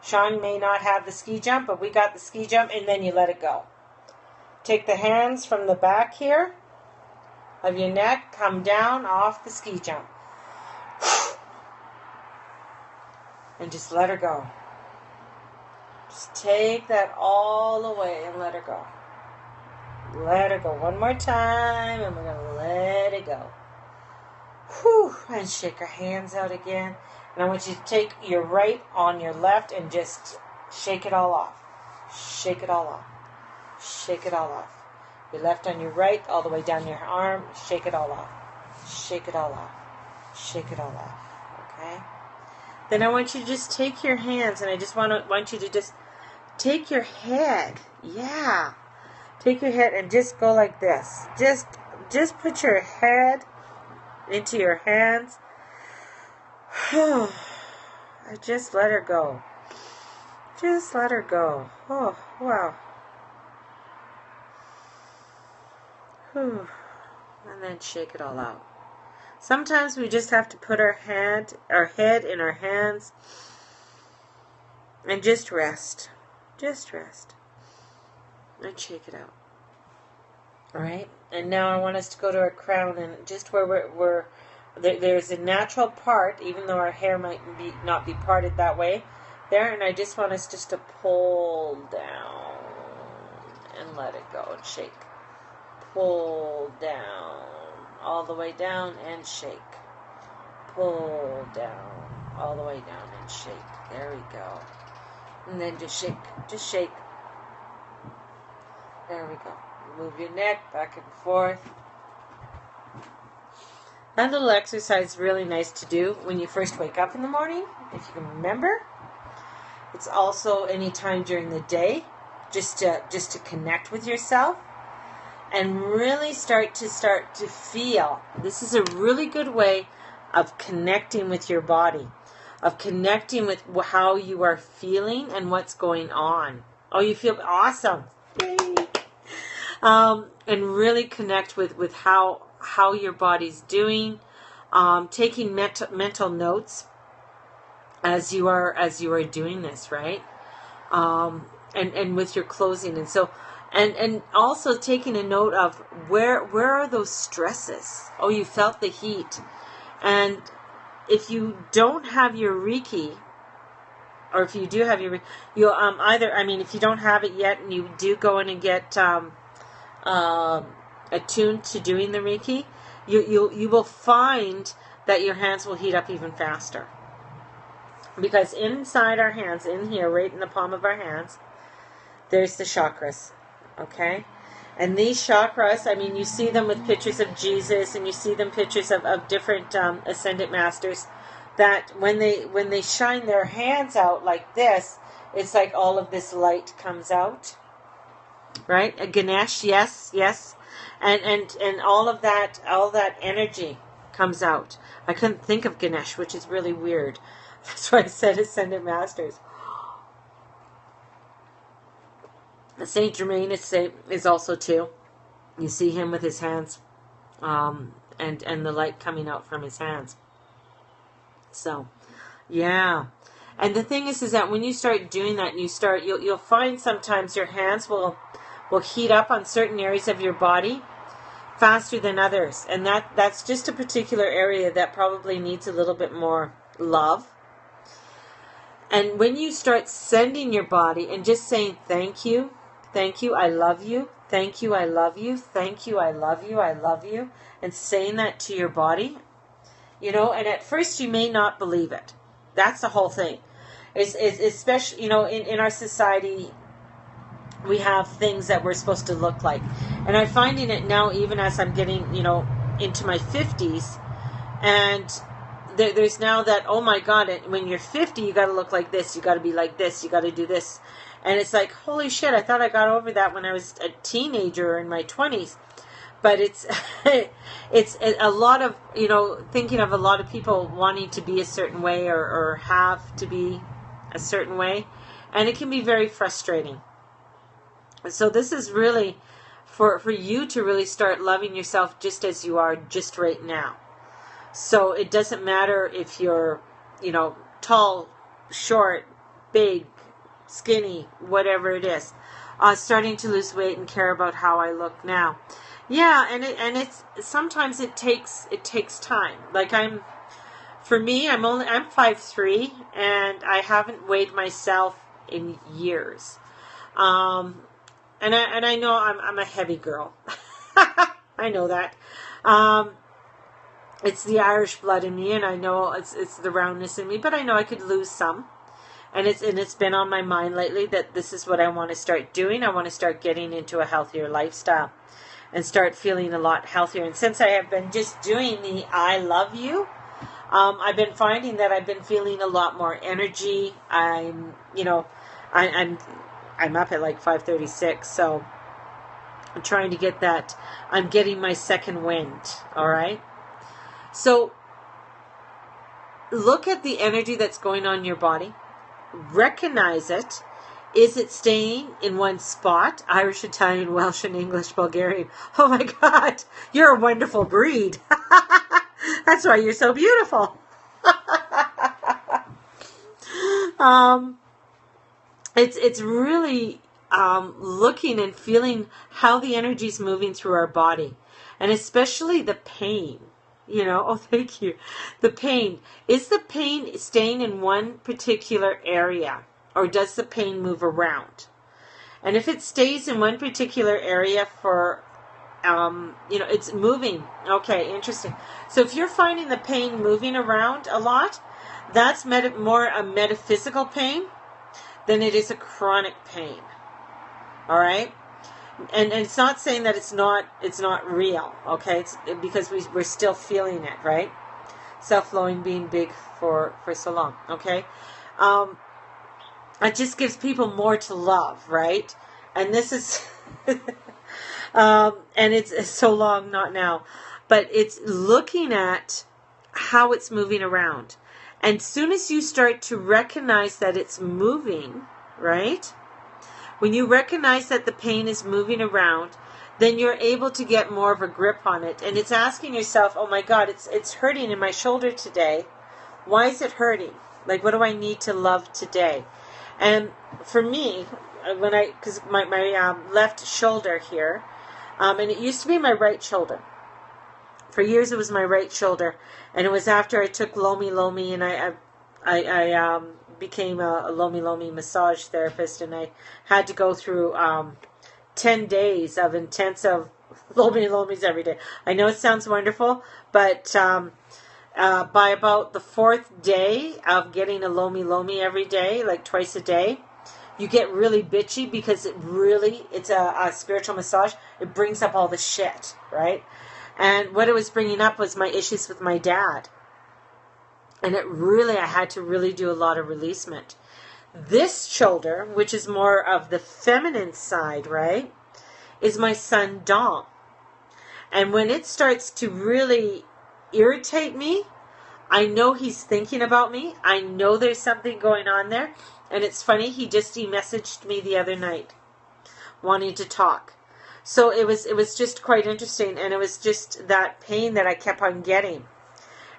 Sean may not have the ski jump, but we got the ski jump, and then you let it go. Take the hands from the back here of your neck, come down off the ski jump. And just let her go. Just take that all away and let her go. Let her go. One more time, and we're going to let it go. Whew, and shake her hands out again. And I want you to take your right on your left and just shake it all off. Shake it all off. Shake it all off. Your left on your right, all the way down your arm. Shake it all off. Shake it all off. Shake it all off. Okay? Then I want you to just take your hands, and I just want you to just take your head. Yeah. Take your head and just go like this. Just put your head into your hands. I just let her go. Just let her go. Oh, wow. Whew. And then shake it all out. Sometimes we just have to put our head in our hands and just rest. Just rest. And shake it out. Alright? And now I want us to go to our crown, and just where there's a natural part, even though our hair might not be parted that way, there, and I just want us just to pull down and let it go and shake. Pull down, all the way down and shake. Pull down, all the way down and shake. There we go. And then just shake, just shake. There we go. Move your neck back and forth. That little exercise is really nice to do when you first wake up in the morning, if you can remember. It's also any time during the day, just to connect with yourself and really start to feel. This is a really good way of connecting with your body, of connecting with how you are feeling and what's going on. Oh, you feel awesome. Yay. And really connect with how your body's doing. Taking mental notes as you are doing this, right? And with your closing, and so and also taking a note of where are those stresses? Oh, you felt the heat, and if you don't have your Reiki, or if you do have your, you'll either, I mean, if you don't have it yet, and you do go in and get attuned to doing the Reiki, you will find that your hands will heat up even faster. Because inside our hands, in here, right in the palm of our hands, there's the chakras, okay? And these chakras, I mean, you see them with pictures of Jesus, and you see them pictures of different ascendant masters, that when they shine their hands out like this, it's like all of this light comes out, right? A Ganesh, yes, and all that energy comes out. I couldn't think of Ganesh, which is really weird. That's why I said Ascendant Masters. Saint Germain is also too. You see him with his hands, and the light coming out from his hands. So, yeah. And the thing is that when you start doing that, and you'll find sometimes your hands will heat up on certain areas of your body faster than others. And that's just a particular area that probably needs a little bit more love. And when you start sending your body and just saying, thank you, I love you, thank you, I love you, thank you, I love you, I love you, and saying that to your body, and at first you may not believe it. That's the whole thing. It's especially, in our society, we have things that we're supposed to look like. And I'm finding it now, even as I'm getting, into my 50s, and there's now that, oh my God, when you're 50, you got to look like this, you got to be like this, you got to do this. And it's like, holy shit, I thought I got over that when I was a teenager or in my 20s. But it's it's a lot of, thinking of a lot of people wanting to be a certain way or have to be a certain way. And it can be very frustrating. So this is really for you to really start loving yourself just as you are, just right now. So it doesn't matter if you're, tall, short, big, skinny, whatever it is. Starting to lose weight and care about how I look now. Yeah, and it's sometimes it takes time. Like I'm 5'3", and I haven't weighed myself in years. And I know I'm a heavy girl. I know that. It's the Irish blood in me, and I know it's the roundness in me, but I know I could lose some. And it's been on my mind lately that this is what I want to start doing. I want to start getting into a healthier lifestyle and start feeling a lot healthier. And since I have been just doing the I love you, I've been finding that I've been feeling a lot more energy. I'm up at like 5:36, so I'm trying to get that. I'm getting my second wind, all right? So look at the energy that's going on in your body. Recognize it. Is it staying in one spot? Irish, Italian, Welsh, and English, Bulgarian. Oh my God, you're a wonderful breed. That's why you're so beautiful. It's really looking and feeling how the energy is moving through our body, and especially the pain. Oh, thank you. The pain. Is the pain staying in one particular area, or does the pain move around? And if it stays in one particular area for, it's moving. Okay, interesting. So if you're finding the pain moving around a lot, that's more a metaphysical pain than it is a chronic pain. All right? And it's not saying that it's not real, okay? It's because we're still feeling it, right? Self-loathing being big for so long, okay? It just gives people more to love, right? And this is, and it's so long, not now, but it's looking at how it's moving around. And as soon as you start to recognize that it's moving, right? When you recognize that the pain is moving around, then you're able to get more of a grip on it. And it's asking yourself, oh my God, it's hurting in my shoulder today. Why is it hurting? Like, what do I need to love today? And for me, because my left shoulder here, and it used to be my right shoulder. For years it was my right shoulder. And it was after I took Lomi Lomi, and I became a Lomi Lomi massage therapist, and I had to go through 10 days of intensive Lomi Lomis every day. I know it sounds wonderful, but by about the fourth day of getting a Lomi Lomi every day, like twice a day, you get really bitchy because it's a spiritual massage. It brings up all the shit, right? And what it was bringing up was my issues with my dad. And I had to really do a lot of releasement. This shoulder, which is more of the feminine side, right, is my son Dom. And when it starts to really irritate me, I know he's thinking about me. I know there's something going on there. And it's funny, he messaged me the other night wanting to talk. So it was just quite interesting, and it was just that pain that I kept on getting.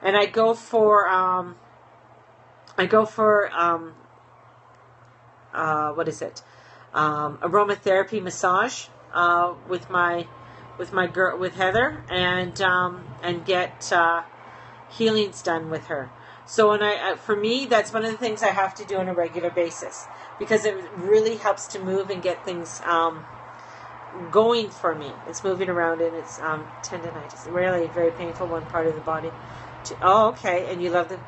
And I go for I go for what is it? Aromatherapy massage with Heather, and get healings done with her. So for me, that's one of the things I have to do on a regular basis, because it really helps to move and get things going for me. It's moving around, and it's tendonitis. Really a very painful one part of the body. Oh, okay. And you love them.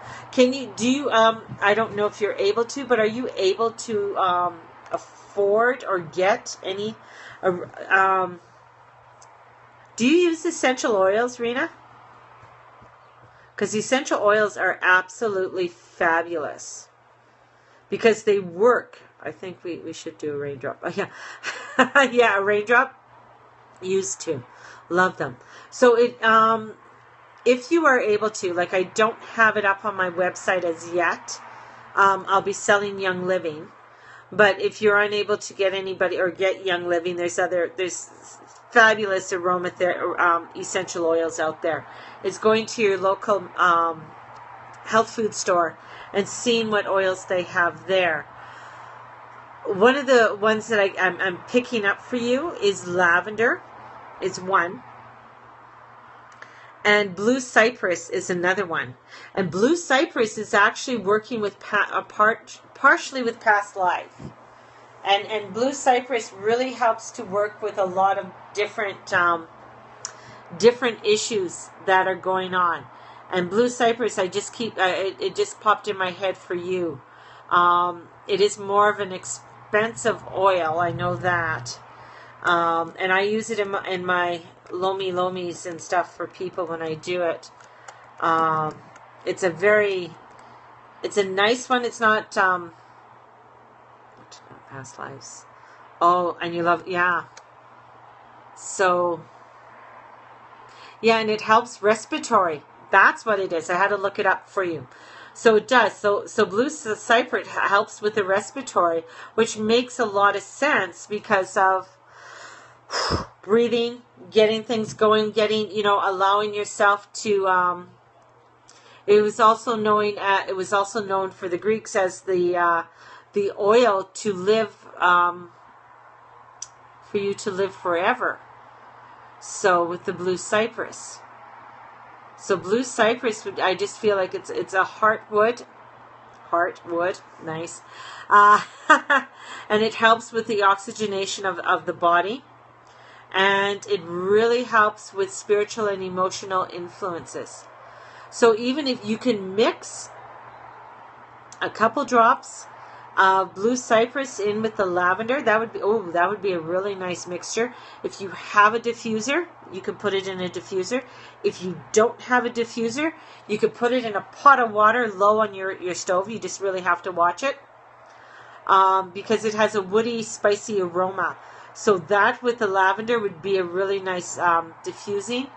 I don't know if you're able to, but are you able to afford or get any? Do you use essential oils, Rena? Because essential oils are absolutely fabulous, because they work. I think we should do a raindrop. Yeah. Yeah, a raindrop. Used to. Love them. So if you are able to, like, I don't have it up on my website as yet. I'll be selling Young Living. But if you're unable to get anybody or get Young Living, there's fabulous aromatherapy essential oils out there. It's going to your local health food store and seeing what oils they have there. One of the ones that I'm picking up for you is lavender. It's one. And blue cypress is another one. And blue cypress is actually working with partially with past life. And blue cypress really helps to work with a lot of different issues that are going on. And blue cypress, it just popped in my head for you. It is more of an expensive oil, I know that. And I use it in my lomis and stuff for people when I do it. It's a nice one. It's not past lives. Oh, and you love, yeah. So, yeah, and it helps respiratory. That's what it is. I had to look it up for you. So it does. So blue cypress helps with the respiratory, which makes a lot of sense because of breathing, getting things going, allowing yourself to. It was also known for the Greeks as the oil to live, for you to live forever. So with the blue cypress. So blue cypress, I just feel like it's a heartwood, nice, and it helps with the oxygenation of the body. And it really helps with spiritual and emotional influences. So even if you can mix a couple drops of blue cypress in with the lavender, that would be a really nice mixture. If you have a diffuser, you can put it in a diffuser. If you don't have a diffuser, you could put it in a pot of water low on your stove. You just really have to watch it, because it has a woody, spicy aroma. So that with the lavender would be a really nice diffusing.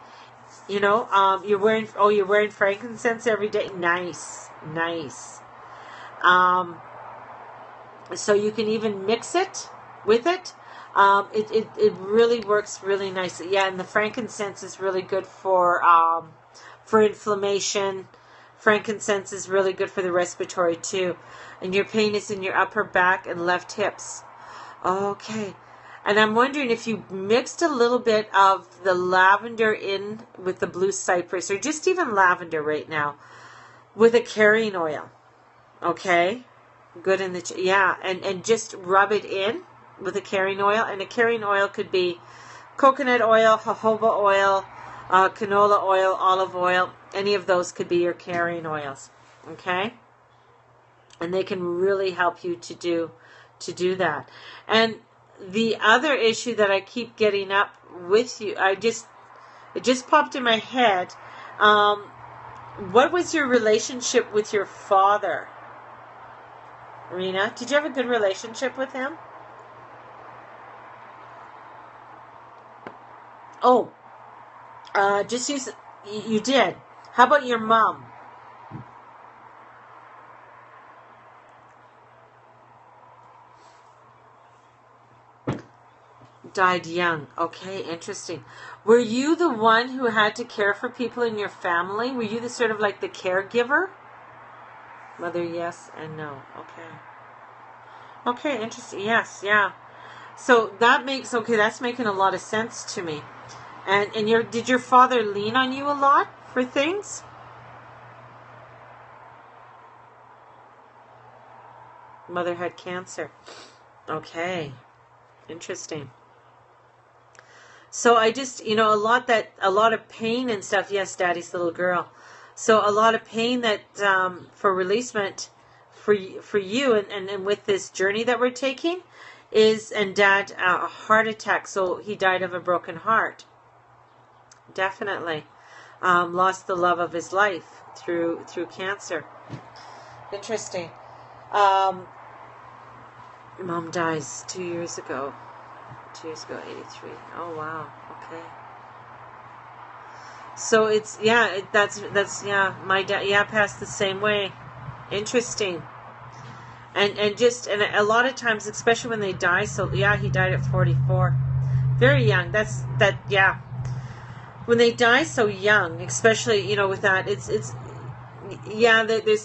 You're wearing frankincense every day. Nice. So you can even mix it with it. It really works really nicely. Yeah, and the frankincense is really good for inflammation. Frankincense is really good for the respiratory too. And your pain is in your upper back and left hips. Okay. And I'm wondering if you mixed a little bit of the lavender in with the blue cypress, or just even lavender right now, with a carrying oil. Okay? Good in and just rub it in with a carrying oil. And a carrying oil could be coconut oil, jojoba oil, canola oil, olive oil. Any of those could be your carrying oils. Okay? And they can really help you to do that. And the other issue that I keep getting up with you, it just popped in my head. What was your relationship with your father, Rena? Did you have a good relationship with him? Oh, just use. You did. How about your mom? Died young. Okay, interesting. Were you the one who had to care for people in your family? Were you the sort of like the caregiver? Mother, yes and no. Okay. Okay, interesting. Yes, yeah. So that makes, okay, that's making a lot of sense to me. And did your father lean on you a lot for things? Mother had cancer. Okay. Interesting. So I just, a lot of pain and stuff. Yes, Daddy's little girl. So a lot of pain that for releasement for you and with this journey that we're taking is, and Dad, a heart attack. So he died of a broken heart. Definitely. Lost the love of his life through cancer. Interesting. Mom dies 2 years ago. 2 years ago, 83. Oh, wow. Okay. So it's, that's my dad, passed the same way. Interesting. And a lot of times, especially when they die, so he died at 44. Very young. When they die so young, especially, with that, there's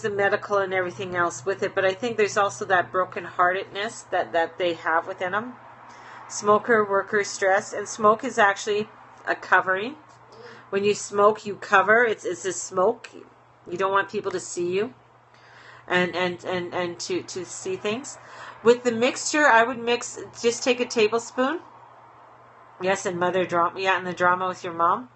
the medical and everything else with it, but I think there's also that brokenheartedness that they have within them. Smoker, worker, stress, and smoke is actually a covering. When you smoke, you cover. It's a smoke. You don't want people to see you, and to see things. With the mixture, I would just take a tablespoon. Yes, and mother drama. Yeah, and the drama with your mom.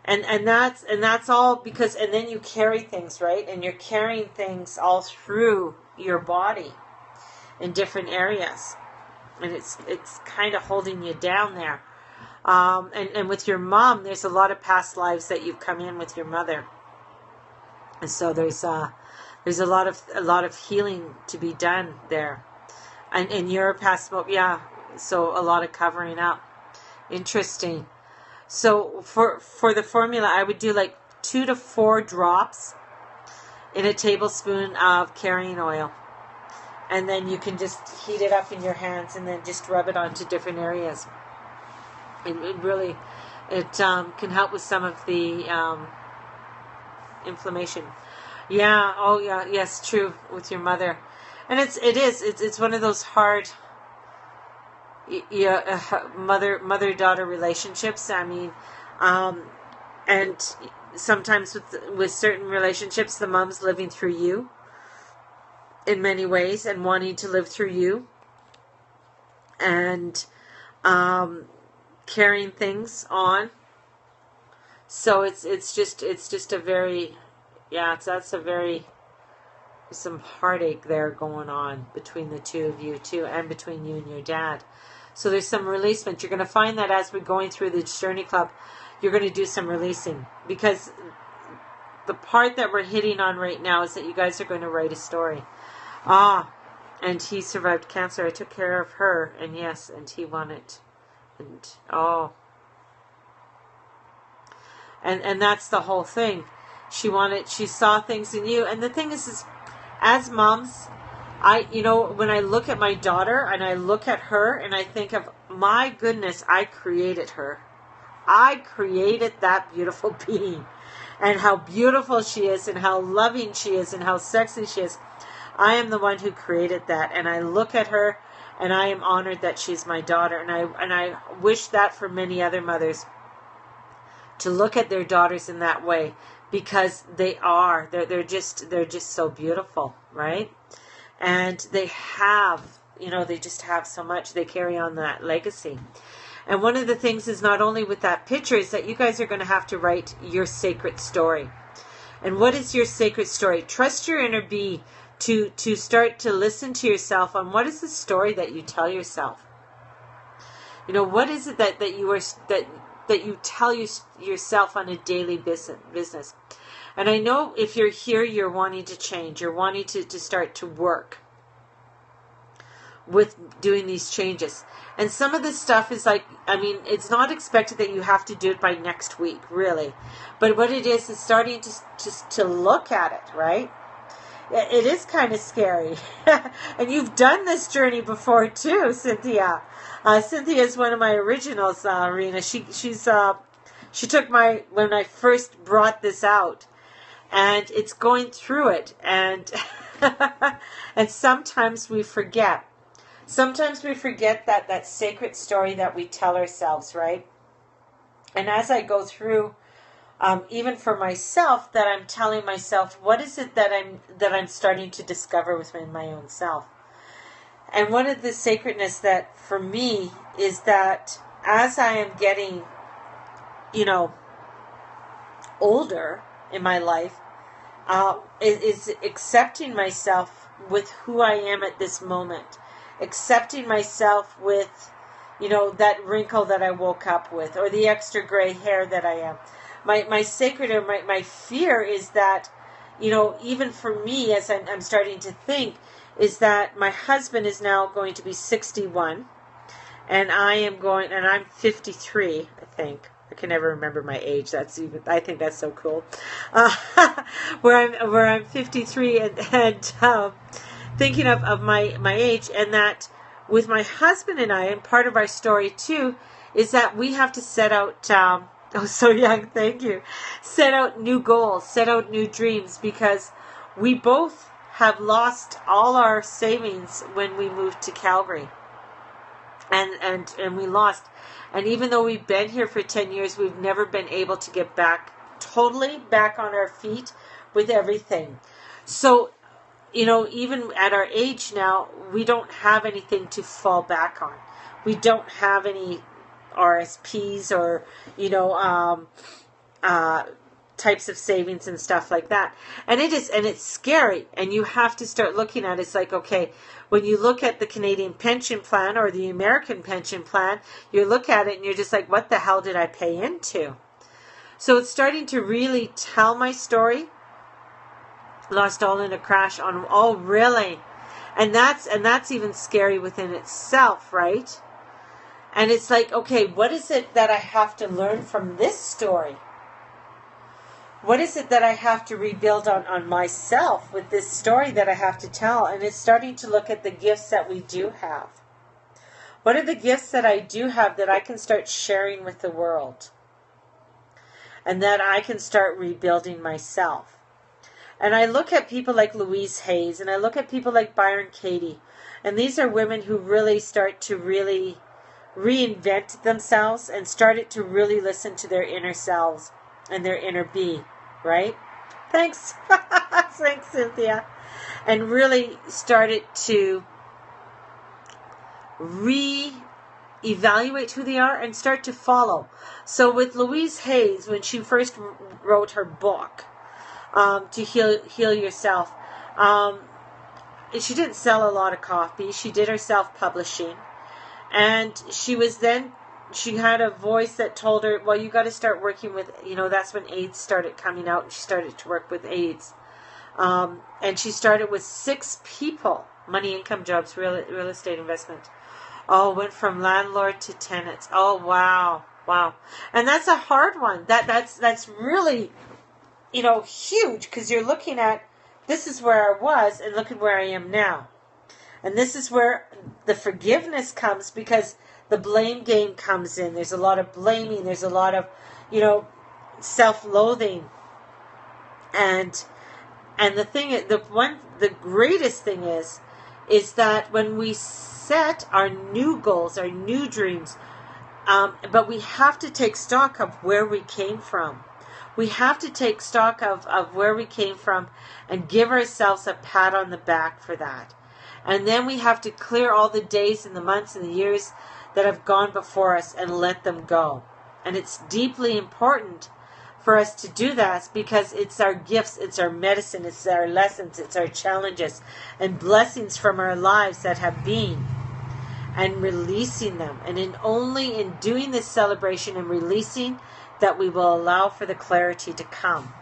And that's all because, and then you carry things, right? And you're carrying things all through your body in different areas. And it's kind of holding you down there. And with your mom, there's a lot of past lives that you've come in with your mother. And so there's a lot of healing to be done there. And your past smoke, so a lot of covering up. Interesting. So for the formula, I would do like 2 to 4 drops in a tablespoon of carrying oil. And then you can just heat it up in your hands and then just rub it onto different areas. It really can help with some of the inflammation. Yeah. Oh yeah. Yes. True. With your mother, and it's one of those hard mother-daughter relationships. I mean, and sometimes with certain relationships, the mom's living through you in many ways and wanting to live through you, and carrying things on. So it's just a very some heartache there going on between the two of you too, and between you and your dad. So there's some releasement. You're going to find that as we're going through the Journey Club, you're going to do some releasing, because the part that we're hitting on right now is that you guys are going to write a story. And he survived cancer. I took care of her, and yes, and he won it. And that's the whole thing. She saw things in you. And the thing is as moms, when I look at my daughter and I look at her and I think of, my goodness, I created her. I created that beautiful being, and how beautiful she is, and how loving she is, and how sexy she is. I am the one who created that, and I look at her and I am honored that she's my daughter, and I wish that for many other mothers, to look at their daughters in that way, because they're just so beautiful, right? And they have, they just have so much. They carry on that legacy. And one of the things is, not only with that picture, is that you guys are going to have to write your sacred story. And what is your sacred story? Trust your inner bee to start to listen to yourself on what is the story that you tell yourself. What is it that you tell yourself on a daily business. And I know if you're here, you're wanting to change. You're wanting to start to work with doing these changes. And some of this stuff is it's not expected that you have to do it by next week, really. But what it is starting to look at it, right? It is kind of scary. And you've done this journey before too, Cynthia. Cynthia is one of my originals, Rena. She took when I first brought this out, and it's going through it, and And sometimes we forget. Sometimes we forget that sacred story that we tell ourselves, right? And as I go through, even for myself, that I'm telling myself, what is it that I'm starting to discover within my own self? And one of the sacredness that for me is that as I am getting, older in my life, is accepting myself with who I am at this moment. Accepting myself with, that wrinkle that I woke up with, or the extra gray hair that I am. My sacred, or my fear is that, even for me, as I'm starting to think, is that my husband is now going to be 61, and I'm 53, I think. I can never remember my age. I think that's so cool. Where I'm 53 and thinking of my age, and that with my husband and I, and part of our story too, is that we have to set out, oh, so young, thank you, set out new goals, set out new dreams, because we both have lost all our savings when we moved to Calgary. And we lost. And even though we've been here for 10 years, we've never been able to get totally back on our feet with everything. So, even at our age now, we don't have anything to fall back on. We don't have any RSPs or, types of savings and stuff like that. And it's scary. And you have to start looking at it. It's like, okay, when you look at the Canadian pension plan or the American pension plan, you look at it and you're just like, what the hell did I pay into? So it's starting to really tell my story. Lost all in a crash on, oh, really? And that's even scary within itself, right? And it's like, okay, what is it that I have to learn from this story? What is it that I have to rebuild on myself with this story that I have to tell? And it's starting to look at the gifts that we do have. What are the gifts that I do have that I can start sharing with the world? And that I can start rebuilding myself. And I look at people like Louise Hayes, and I look at people like Byron Katie. And these are women who really start to really reinvent themselves and started to really listen to their inner selves and their inner being. Right? Thanks. Thanks, Cynthia. And really started to re-evaluate who they are and start to follow. So with Louise Hayes, when she first wrote her book, to heal yourself, she didn't sell a lot of copy. She did her self-publishing. And she had a voice that told her, well, you got to start working with, that's when AIDS started coming out, and she started to work with AIDS. And she started with 6 people, money, income, jobs, real estate investment. Oh, went from landlord to tenants. Oh, wow. And that's a hard one. That's really, huge, because you're looking at, this is where I was, and look at where I am now. And this is where the forgiveness comes, because the blame game comes in. There's a lot of blaming. There's a lot of, self-loathing. And the greatest thing is that when we set our new goals, our new dreams, but we have to take stock of where we came from. We have to take stock of where we came from and give ourselves a pat on the back for that. And then we have to clear all the days and the months and the years that have gone before us and let them go. And it's deeply important for us to do that, because it's our gifts, it's our medicine, it's our lessons, it's our challenges and blessings from our lives that have been, and releasing them. And only in doing this celebration and releasing that we will allow for the clarity to come.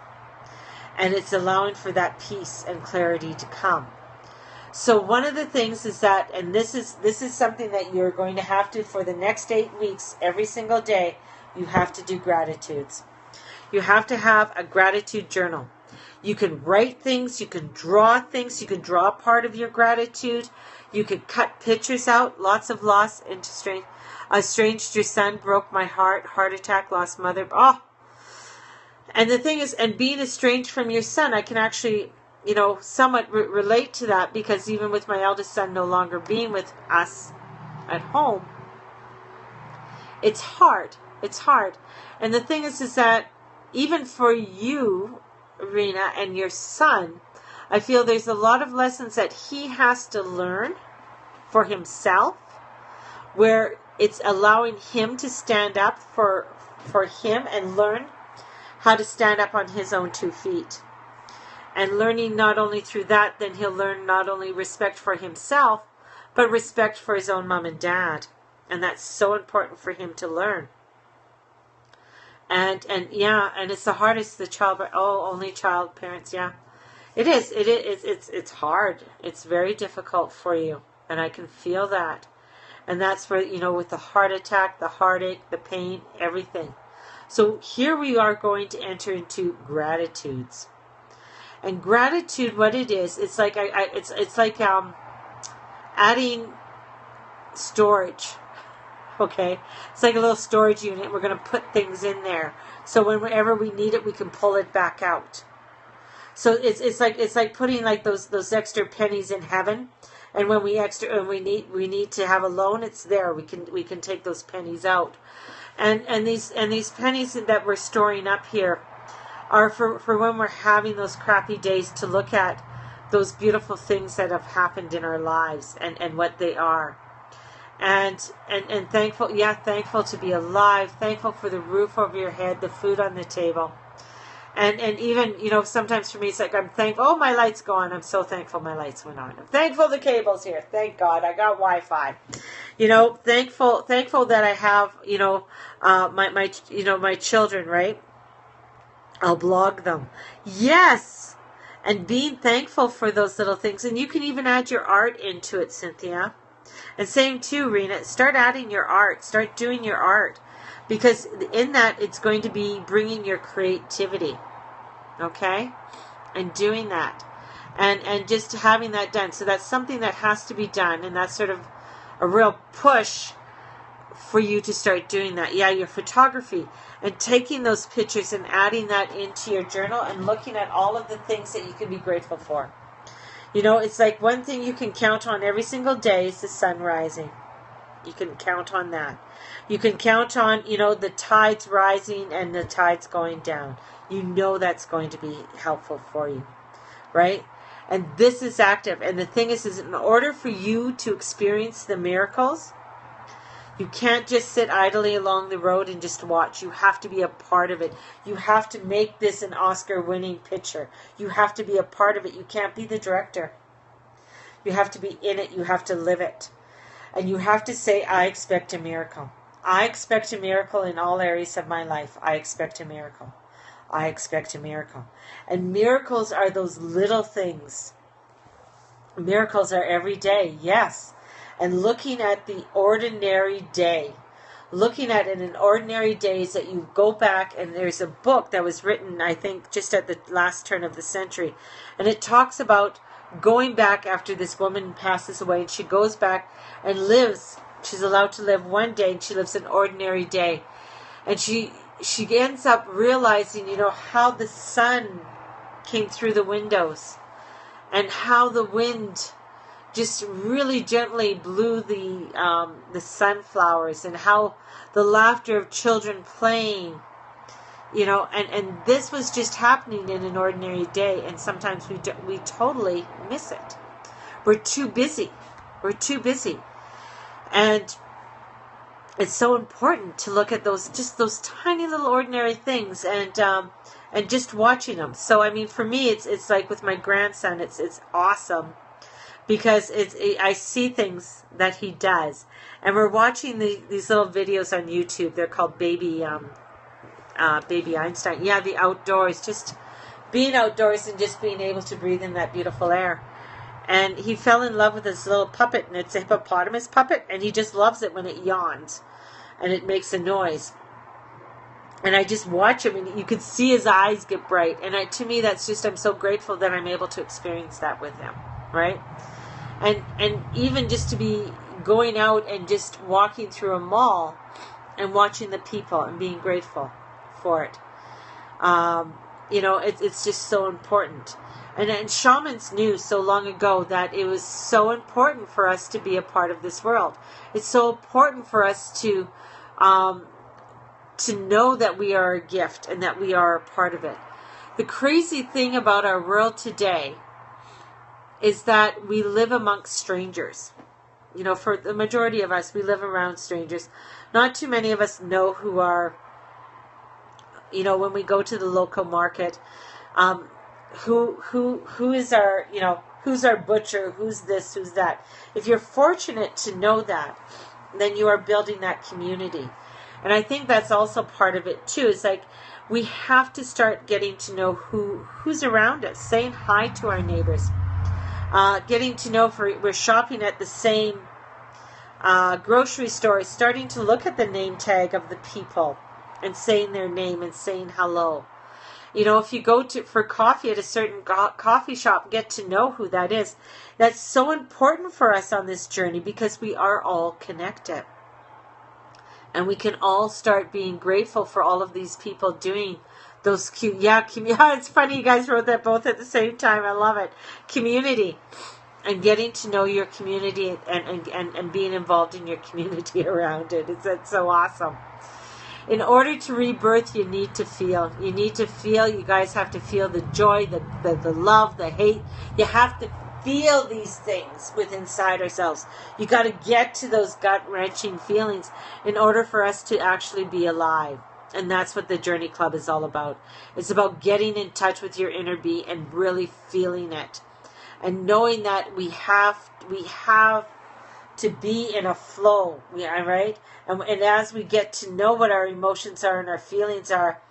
And it's allowing for that peace and clarity to come. So one of the things is that, and this is something that you're going to have to, for the next 8 weeks, every single day, you have to do gratitudes. You have to have a gratitude journal. You can write things, you can draw things, you can draw part of your gratitude. You can cut pictures out, lots of loss, estranged your son, broke my heart attack, lost mother. Oh! And the thing is, and being estranged from your son, I can actually somewhat relate to that, because even with my eldest son no longer being with us at home, it's hard. It's hard. And the thing is that even for you, Rena, and your son, I feel there's a lot of lessons that he has to learn for himself, where it's allowing him to stand up for him and learn how to stand up on his own 2 feet. And learning not only through that, then he'll learn not only respect for himself, but respect for his own mom and dad. And that's so important for him to learn. And it's the hardest, only child parents, yeah. It is. It's hard. It's very difficult for you. And I can feel that. And that's where, with the heart attack, the heartache, the pain, everything. So here we are going to enter into gratitudes. And gratitude, what it is, it's like it's like adding storage. Okay, it's like a little storage unit. We're going to put things in there, so whenever we need it, we can pull it back out. So it's like putting like those extra pennies in heaven, and when we need to have a loan, it's there. We can take those pennies out, and these pennies that we're storing up here are for when we're having those crappy days, to look at those beautiful things that have happened in our lives and what they are. And thankful to be alive, thankful for the roof over your head, the food on the table. And even, sometimes for me it's like I'm thankful, oh, my light's gone. I'm so thankful my lights went on. I'm thankful the cable's here. Thank God I got Wi-Fi. Thankful that I have, my children, right? I'll blog them. Yes. And being thankful for those little things. And you can even add your art into it, Cynthia. And same too, Rena. Start adding your art. Start doing your art. Because in that, it's going to be bringing your creativity. Okay? And doing that. And just having that done. So that's something that has to be done. And that's sort of a real push for you to start doing that. Yeah, your photography. And taking those pictures and adding that into your journal and looking at all of the things that you can be grateful for. It's like one thing you can count on every single day is the sun rising. You can count on that. You can count on, the tides rising and the tides going down. That's going to be helpful for you, right? And this is active. And the thing is in order for you to experience the miracles, you can't just sit idly along the road and just watch. You have to be a part of it. You have to make this an Oscar-winning picture. You have to be a part of it. You can't be the director. You have to be in it. You have to live it. And you have to say, I expect a miracle. I expect a miracle in all areas of my life. I expect a miracle. I expect a miracle. And miracles are those little things. Miracles are every day, yes. And looking at the ordinary day. Looking at it in ordinary days that you go back, and there's a book that was written, I think, just at the last turn of the century. And it talks about going back after this woman passes away, and she goes back and lives. She's allowed to live one day, and she lives an ordinary day. And she ends up realizing, how the sun came through the windows and how the wind just really gently blew the sunflowers, and how the laughter of children playing, and this was just happening in an ordinary day, and sometimes we totally miss it. We're too busy. And it's so important to look at those tiny little ordinary things, and just watching them. So I mean, for me, it's like with my grandson, it's awesome. Because I see things that he does. And we're watching these little videos on YouTube. They're called Baby Einstein. Yeah, the outdoors. Just being outdoors and just being able to breathe in that beautiful air. And he fell in love with this little puppet. And it's a hippopotamus puppet. And he just loves it when it yawns. And it makes a noise. And I just watch him. And you can see his eyes get bright. And to me, that's just, I'm so grateful that I'm able to experience that with him. Right? And even just to be going out and just walking through a mall and watching the people and being grateful for it. it's just so important. And shamans knew so long ago that it was so important for us to be a part of this world. It's so important for us to know that we are a gift and that we are a part of it. The crazy thing about our world today is that we live amongst strangers. For the majority of us, we live around strangers. Not too many of us know who are, when we go to the local market, who is our, who's our butcher, who's this, who's that. If you're fortunate to know that, then you are building that community. And I think that's also part of it too. It's like we have to start getting to know who's around us, saying hi to our neighbors, getting to know if we're shopping at the same grocery store, starting to look at the name tag of the people and saying their name and saying hello. If you go for coffee at a certain coffee shop, get to know who that is. That's so important for us on this journey because we are all connected. And we can all start being grateful for all of these people doing those cute, it's funny you guys wrote that both at the same time. I love it. Community. And getting to know your community and being involved in your community around it. It's so awesome. In order to rebirth, you need to feel. You need to feel. You guys have to feel the joy, the love, the hate. You have to feel these things within inside ourselves. You got to get to those gut-wrenching feelings in order for us to actually be alive. And that's what the Journey Club is all about. It's about getting in touch with your inner being and really feeling it. And knowing that we have to be in a flow, right? And as we get to know what our emotions are and our feelings are,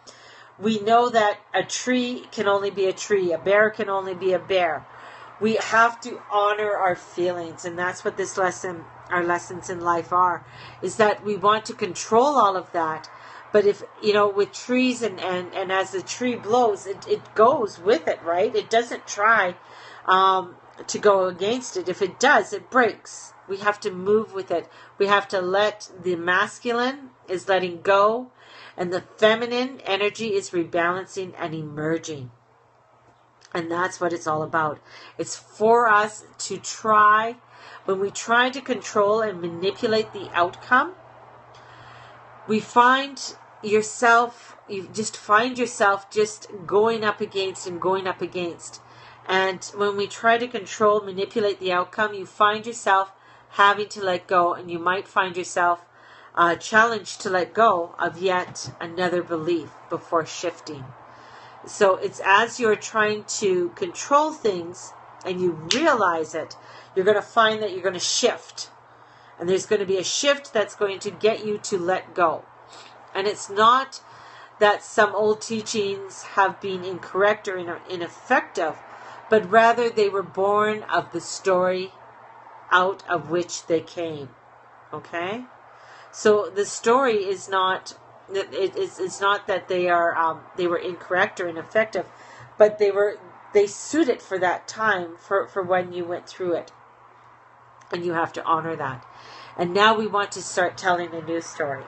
we know that a tree can only be a tree. A bear can only be a bear. We have to honor our feelings. And that's what our lessons in life are, is that we want to control all of that. But if, with trees and as the tree blows, it goes with it, right? It doesn't try to go against it. If it does, it breaks. We have to move with it. We have to let the masculine is letting go and the feminine energy is rebalancing and emerging. And that's what it's all about. It's for us to try, when we try to control and manipulate the outcome, you just find yourself just going up against and going up against. And when we try to control, manipulate the outcome, you find yourself having to let go, and you might find yourself challenged to let go of yet another belief before shifting. So it's as you're trying to control things and you realize it, you're going to find that you're going to shift. And there's going to be a shift that's going to get you to let go. And it's not that some old teachings have been incorrect or ineffective, but rather they were born of the story out of which they came. Okay? So the story is not, it's not that they were incorrect or ineffective, but they suited for that time, for when you went through it. And you have to honor that. And now we want to start telling a new story.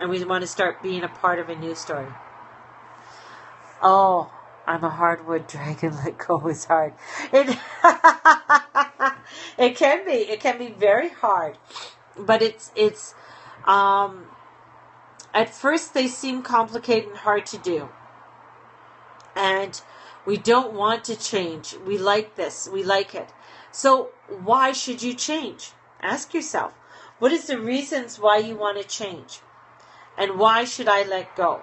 And we want to start being a part of a new story. Oh, I'm a hardwood dragon. Let go is hard. It can be very hard, but it's at first they seem complicated and hard to do, and we don't want to change. We like this. We like it. So why should you change? Ask yourself, what is the reasons why you want to change? And why should I let go?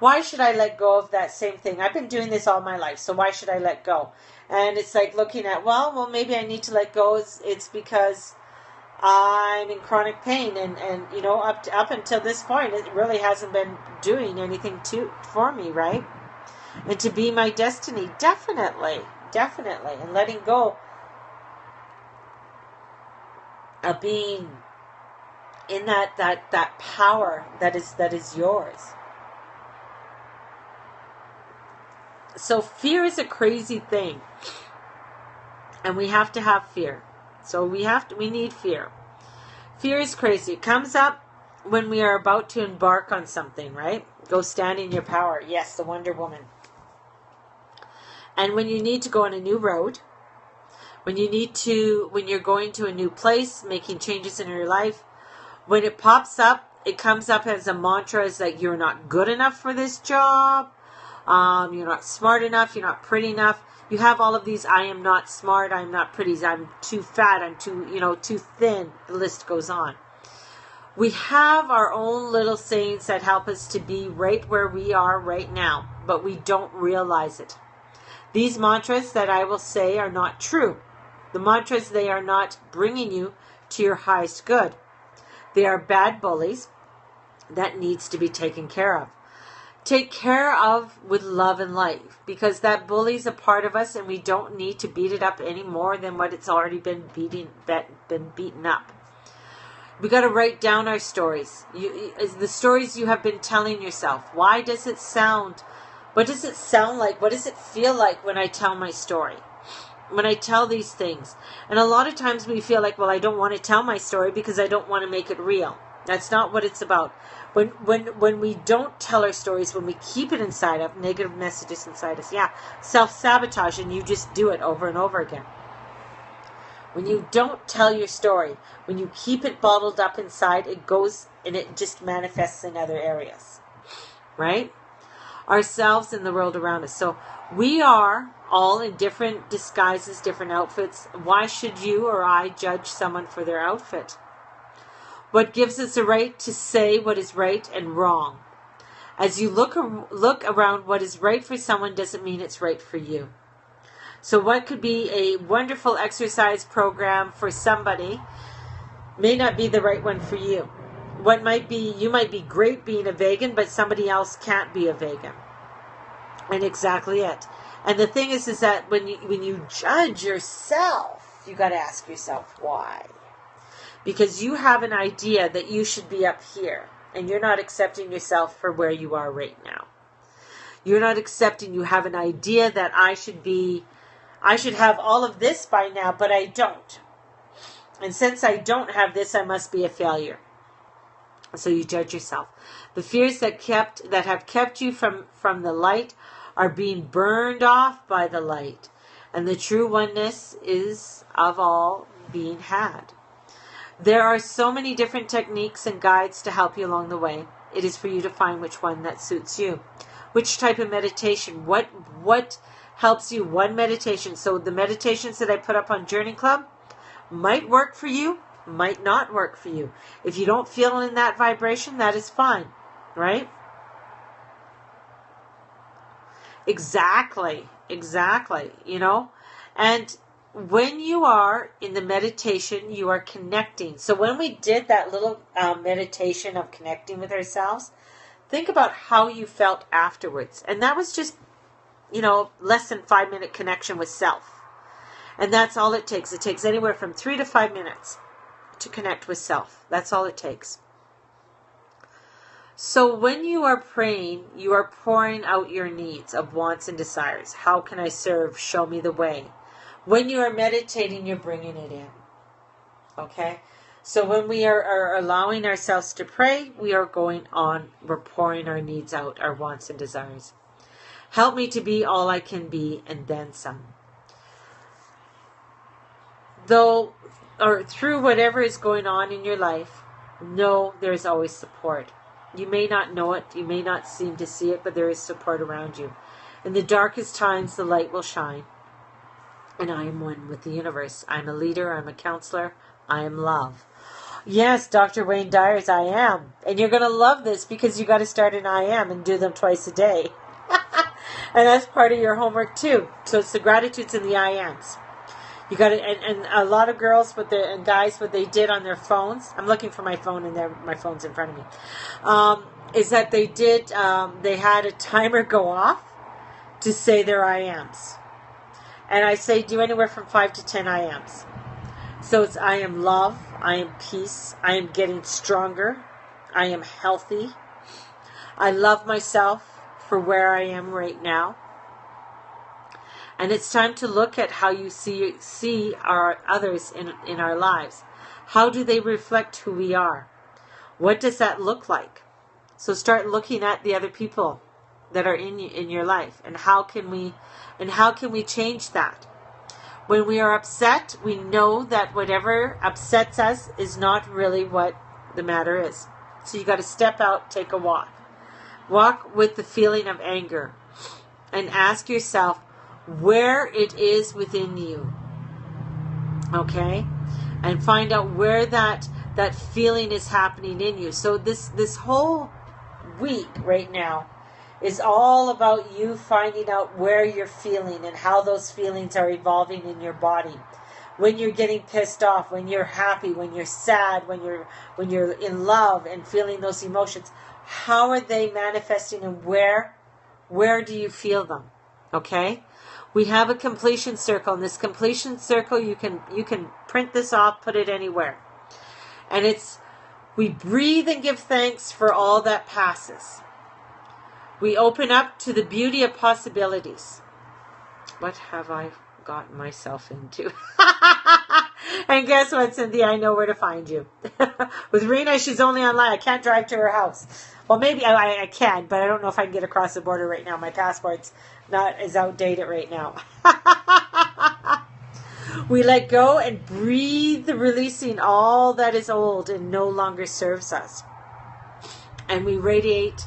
Why should I let go of that same thing? I've been doing this all my life, so why should I let go? And it's like looking at, well, maybe I need to let go. It's because I'm in chronic pain, and up until this point, it really hasn't been doing anything for me, right? And to be my destiny, definitely, and letting go of being in that power that is yours. So fear is a crazy thing, and we have to have fear. So we need fear. Fear is crazy. It comes up when we are about to embark on something, right? Go stand in your power. Yes, the Wonder Woman. And when you need to go on a new road, when you're going to a new place, making changes in your life, when it pops up, it comes up as a mantra, is that you're not good enough for this job. You're not smart enough. You're not pretty enough. You have all of these, I am not smart, I'm not pretty, I'm too fat, I'm too thin. The list goes on. We have our own little sayings that help us to be right where we are right now, but we don't realize it. These mantras that I will say are not true. The mantras, they are not bringing you to your highest good. They are bad bullies that needs to be taken care of. Take care of with love and light, because that bully's a part of us and we don't need to beat it up any more than what it's already been beaten up. We got to write down our stories. The stories you have been telling yourself. What does it sound like? What does it feel like when I tell my story? When I tell these things? And a lot of times we feel like, well, I don't want to tell my story because I don't want to make it real. That's not what it's about. When we don't tell our stories, when we keep it inside of negative messages inside us, self-sabotage, and you just do it over and over again. When you don't tell your story, when you keep it bottled up inside, it goes and it just manifests in other areas, right? Ourselves and the world around us. So we are all in different disguises, different outfits. Why should you or I judge someone for their outfit? What gives us a right to say what is right and wrong? As you look around, what is right for someone doesn't mean it's right for you. So what could be a wonderful exercise program for somebody may not be the right one for you. You might be great being a vegan, but somebody else can't be a vegan. And exactly it. And the thing is that when you judge yourself, you got to ask yourself why. Because you have an idea that you should be up here, and you're not accepting yourself for where you are right now. You're not accepting, you have an idea that I should have all of this by now, but I don't. And since I don't have this, I must be a failure. So you judge yourself. The fears that have kept you from the light are being burned off by the light. And the true oneness is of all being had. There are so many different techniques and guides to help you along the way. It is for you to find which one that suits you. Which type of meditation? What helps you? One meditation. So the meditations that I put up on Journey Club might work for you, might not work for you. If you don't feel in that vibration, that is fine, right? Exactly, And when you are in the meditation, you are connecting. So when we did that little meditation of connecting with ourselves, think about how you felt afterwards. And that was just, less than 5-minute connection with self. And that's all it takes. It takes anywhere from 3 to 5 minutes to connect with self. That's all it takes. So when you are praying, you are pouring out your needs of wants and desires. How can I serve? Show me the way. When you are meditating, you're bringing it in. Okay? So when we are allowing ourselves to pray, we're pouring our needs out, our wants and desires. Help me to be all I can be and then some. Through whatever is going on in your life, know there's always support. You may not know it, you may not seem to see it, but there is support around you. In the darkest times, the light will shine. And I am one with the universe. I'm a leader, I'm a counselor, I am love. Yes, Dr. Wayne Dyer's I am. And you're going to love this because you got to start an I am and do them twice a day. And that's part of your homework too. So it's the gratitudes and the I ams. You got to, and a lot of girls and guys, what they did on their phones. I'm looking for my phone, and my phone's in front of me. Is that they did? They had a timer go off to say their I ams, and I say do anywhere from 5 to 10 I ams. So it's I am love, I am peace, I am getting stronger, I am healthy, I love myself for where I am right now. And it's time to look at how you see our others in our lives. How do they reflect who we are? What does that look like? So start looking at the other people that are in your life, and how can we change that? When we are upset, we know that whatever upsets us is not really what the matter is. So you got to step out, take a walk. Walk with the feeling of anger and ask yourself where it is within you. Okay? And find out where that feeling is happening in you. So this whole week right now is all about you finding out where you're feeling and how those feelings are evolving in your body. When you're getting pissed off, when you're happy, when you're sad, when you're in love and feeling those emotions, how are they manifesting, and where do you feel them? Okay? We have a completion circle, and this completion circle, you can print this off, put it anywhere. And it's, we breathe and give thanks for all that passes. We open up to the beauty of possibilities. What have I gotten myself into? And guess what, Cynthia? I know where to find you. With Rena, she's only online. I can't drive to her house. Well, maybe I can, but I don't know if I can get across the border right now. My passport's is outdated right now. We let go and breathe, releasing all that is old and no longer serves us. And we radiate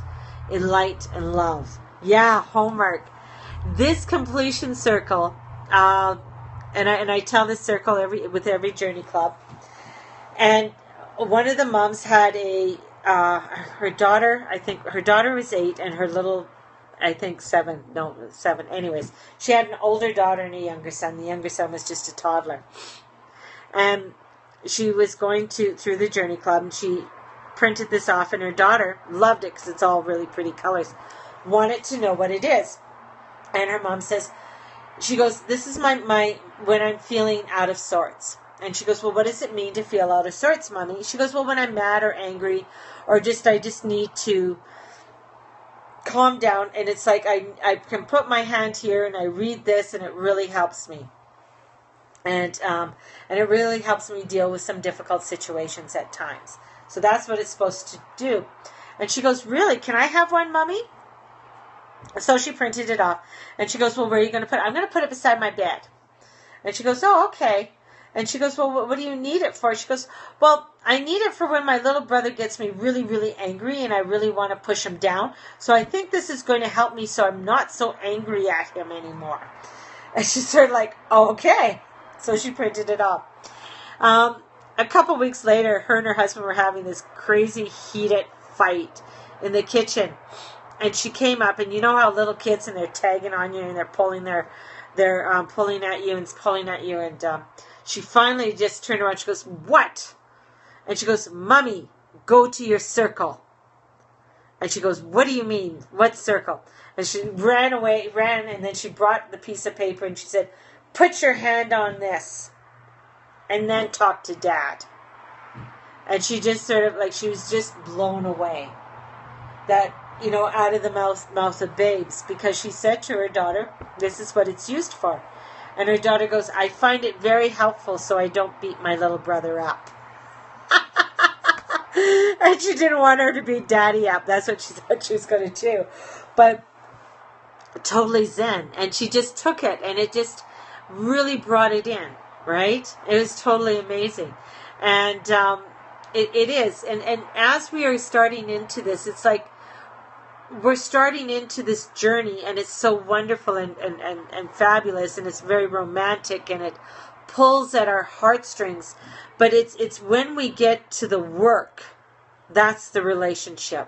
in light and love. Yeah, homework. This completion circle, and I tell this circle with every Journey Club. And one of the moms had her daughter. I think her daughter was 8, and her little, I think 7. Anyways, she had an older daughter and a younger son. The younger son was just a toddler, and she was going through the Journey Club, and she printed this off, and her daughter loved it because it's all really pretty colors. Wanted to know what it is, and her mom says, she goes, "This is my when I'm feeling out of sorts." And she goes, "Well, what does it mean to feel out of sorts, Mommy?" She goes, "Well, when I'm mad or angry, or I just need to calm down, and it's like I can put my hand here and I read this, and it really helps me, and it really helps me deal with some difficult situations at times. So that's what it's supposed to do." And she goes, "Really? Can I have one, Mommy?" So she printed it off, and she goes, "Well, where are you going to put it?" "I'm going to put it beside my bed." And she goes, "Oh, okay." And she goes, "Well, what do you need it for?" She goes, "Well, I need it for when my little brother gets me really, really angry, and I really want to push him down. So I think this is going to help me so I'm not so angry at him anymore." And she's sort of like, "Oh, okay." So she printed it off. A couple weeks later, her and her husband were having this crazy heated fight in the kitchen. And she came up, and you know how little kids, and they're tagging on you, and they're pulling pulling at you and pulling at you. And she finally just turned around. She goes, "What?" And she goes, "Mommy, go to your circle." And she goes, "What do you mean? What circle?" And she ran, and then she brought the piece of paper, and she said, "Put your hand on this, and then talk to Dad." And she just sort of she was just blown away. That, out of the mouth of babes, because she said to her daughter, "This is what it's used for." And her daughter goes, "I find it very helpful so I don't beat my little brother up." And she didn't want her to beat Daddy up. That's what she thought she was going to do. But totally zen. And she just took it, and it just really brought it in, right? It was totally amazing. And it is. And as we are starting into this, it's like we're starting into this journey, and it's so wonderful and fabulous, and it's very romantic, and it pulls at our heartstrings. But it's when we get to the work, that's the relationship.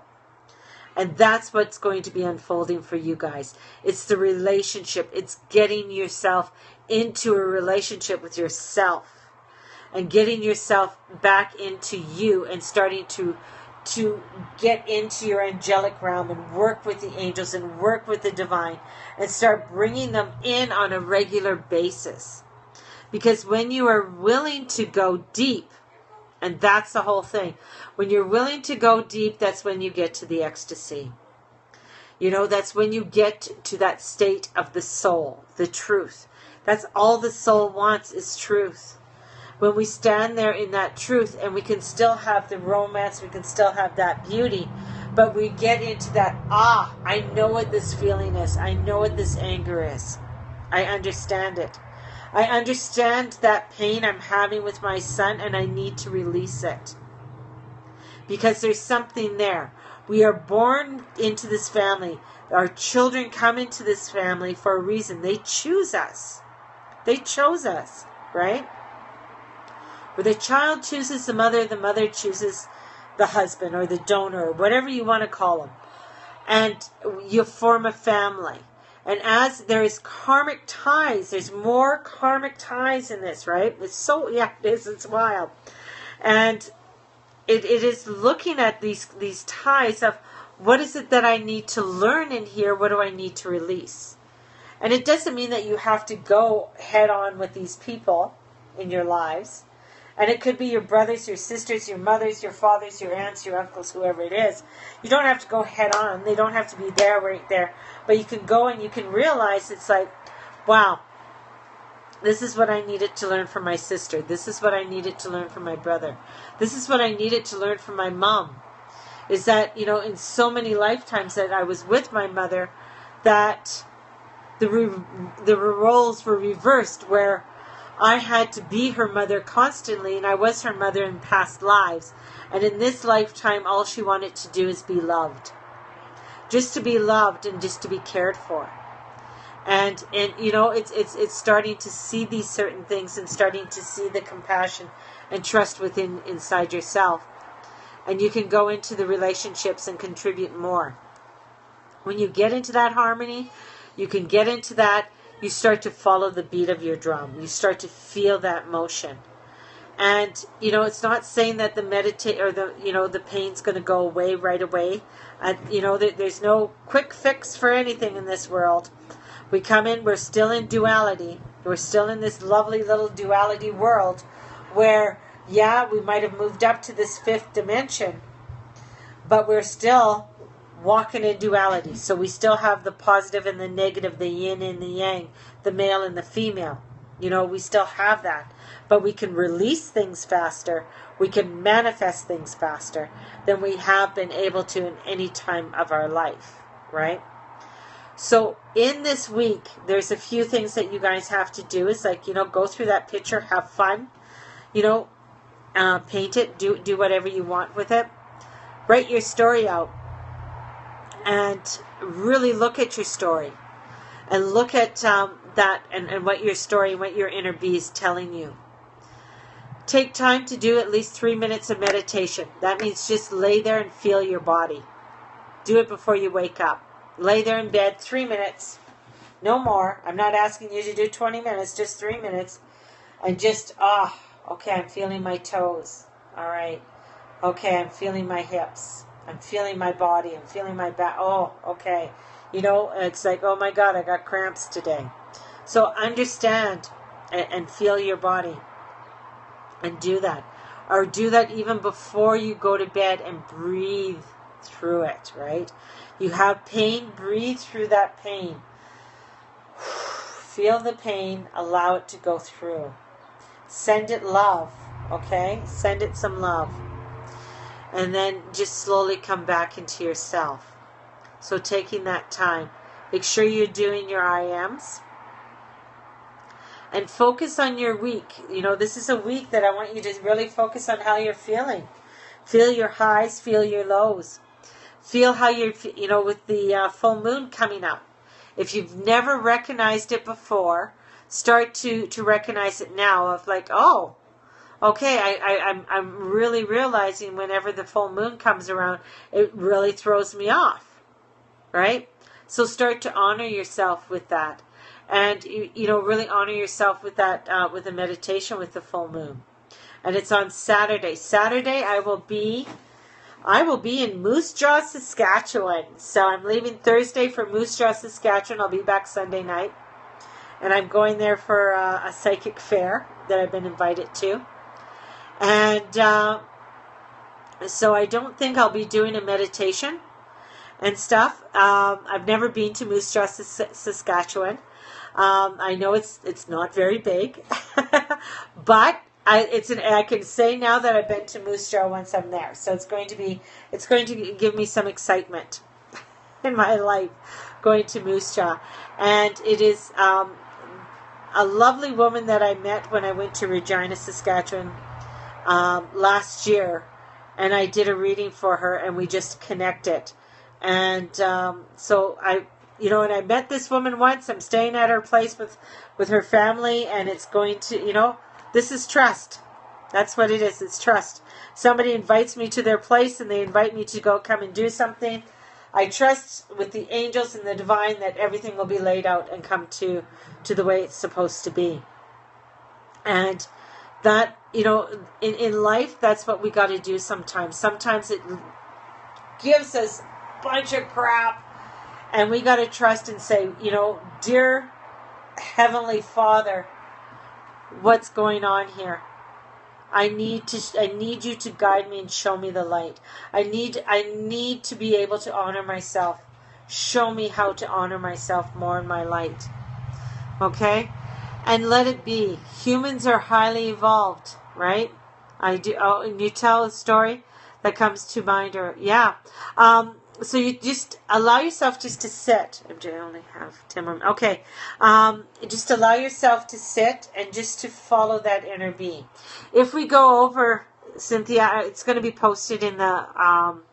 And that's what's going to be unfolding for you guys. It's the relationship. It's getting yourself into a relationship with yourself, and getting yourself back into you, and starting to get into your angelic realm, and work with the angels, and work with the divine, and start bringing them in on a regular basis. Because when you are willing to go deep, and that's the whole thing, when you're willing to go deep, that's when you get to the ecstasy. That's when you get to that state of the soul, the truth. That's all the soul wants, is truth. When we stand there in that truth, and we can still have the romance, we can still have that beauty, But we get into that, I know what this feeling is. I know what this anger is. I understand it. I understand that pain I'm having with my son, and I need to release it. Because there's something there. We are born into this family. Our children come into this family for a reason. They choose us. They chose us, right? Where the child chooses the mother chooses the husband or the donor, or whatever you want to call them. And you form a family. And as there is karmic ties, there's more karmic ties in this, right? It's so, it is, it's wild. And it is looking at these ties of, what is it that I need to learn in here? What do I need to release? And it doesn't mean that you have to go head on with these people in your lives. And it could be your brothers, your sisters, your mothers, your fathers, your aunts, your uncles, whoever it is. You don't have to go head on. They don't have to be there, right there. But you can go and you can realize it's like, wow, this is what I needed to learn from my sister. This is what I needed to learn from my brother. This is what I needed to learn from my mom. Is that, in so many lifetimes that I was with my mother, that the roles were reversed, where I had to be her mother constantly, and I was her mother in past lives. And in this lifetime, all she wanted to do is be loved. Just to be loved and just to be cared for. And it's starting to see these certain things and starting to see the compassion and trust inside yourself. And you can go into the relationships and contribute more. When you get into that harmony, you can get into that. You start to follow the beat of your drum. You start to feel that motion. And, it's not saying that the pain's going to go away right away. There's no quick fix for anything in this world. We come in, we're still in duality. We're still in this lovely little duality world where, we might have moved up to this fifth dimension, but we're still walking in duality. So we still have the positive and the negative, the yin and the yang, the male and the female. We still have that. But we can release things faster. We can manifest things faster than we have been able to in any time of our life, right? So in this week, there's a few things that you guys have to do. It's like, go through that picture, have fun, paint it, do whatever you want with it. Write your story out. And really look at your story. And look at that and what your story, what your inner being is telling you. Take time to do at least 3 minutes of meditation. That means just lay there and feel your body. Do it before you wake up. Lay there in bed 3 minutes. No more. I'm not asking you to do 20 minutes, just 3 minutes. And just, okay, I'm feeling my toes. All right. Okay, I'm feeling my hips. I'm feeling my body. I'm feeling my back. Oh, okay. It's like, oh my God, I got cramps today. So understand and feel your body. And do that. Or do that even before you go to bed and breathe through it, right? You have pain, breathe through that pain. Feel the pain, allow it to go through. Send it love, okay? Send it some love. And then just slowly come back into yourself. So taking that time. Make sure you're doing your IMs. And focus on your week. This is a week that I want you to really focus on how you're feeling. Feel your highs, feel your lows. Feel how you're, with the full moon coming up. If you've never recognized it before, start to recognize it now of like, oh, okay, I'm really realizing whenever the full moon comes around, it really throws me off, right? So start to honor yourself with that. And, really honor yourself with that, with a meditation with the full moon. And it's on Saturday. Saturday, I will be in Moose Jaw, Saskatchewan. So I'm leaving Thursday for Moose Jaw, Saskatchewan. I'll be back Sunday night. And I'm going there for a psychic fair that I've been invited to. And so I don't think I'll be doing a meditation and stuff. I've never been to Moose Jaw, Saskatchewan. I know it's not very big, but I can say now that I've been to Moose Jaw once I'm there, so it's going to give me some excitement in my life going to Moose Jaw, and it is a lovely woman that I met when I went to Regina, Saskatchewan last year, and I did a reading for her, and we just connected, and so and I met this woman once. I'm staying at her place with her family, and it's going to, this is trust. That's what it is. It's trust. Somebody invites me to their place, and they invite me to come and do something. I trust with the angels and the divine that everything will be laid out and come to the way it's supposed to be. And that, in life, that's what we got to do sometimes. Sometimes it gives us a bunch of crap, and we got to trust and say, dear Heavenly Father, what's going on here? I need you to guide me and show me the light. I need to be able to honor myself. Show me how to honor myself more in my light. Okay? And let it be. Humans are highly evolved, right? I do. Oh, and you tell a story that comes to mind, or yeah. So you just allow yourself just to sit. I only have 10 more. Okay. Just allow yourself to sit and just to follow that inner being. If we go over, Cynthia, it's going to be posted in the, I'm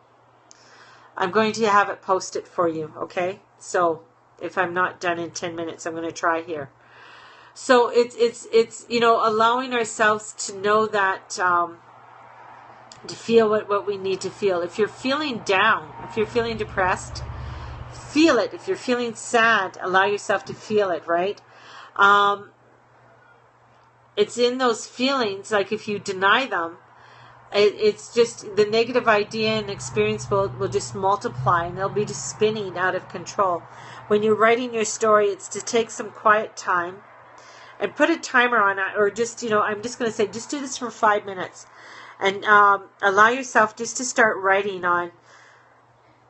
going to have it posted for you. Okay. So if I'm not done in 10 minutes, I'm going to try here. So it's allowing ourselves to know that, to feel what we need to feel. If you're feeling down, if you're feeling depressed, feel it. If you're feeling sad, allow yourself to feel it, right? It's in those feelings, like if you deny them, it's just the negative idea and experience will just multiply, and they'll be just spinning out of control. When you're writing your story, it's to take some quiet time and put a timer on it, or just, I'm just going to say, just do this for 5 minutes. And allow yourself just to start writing on,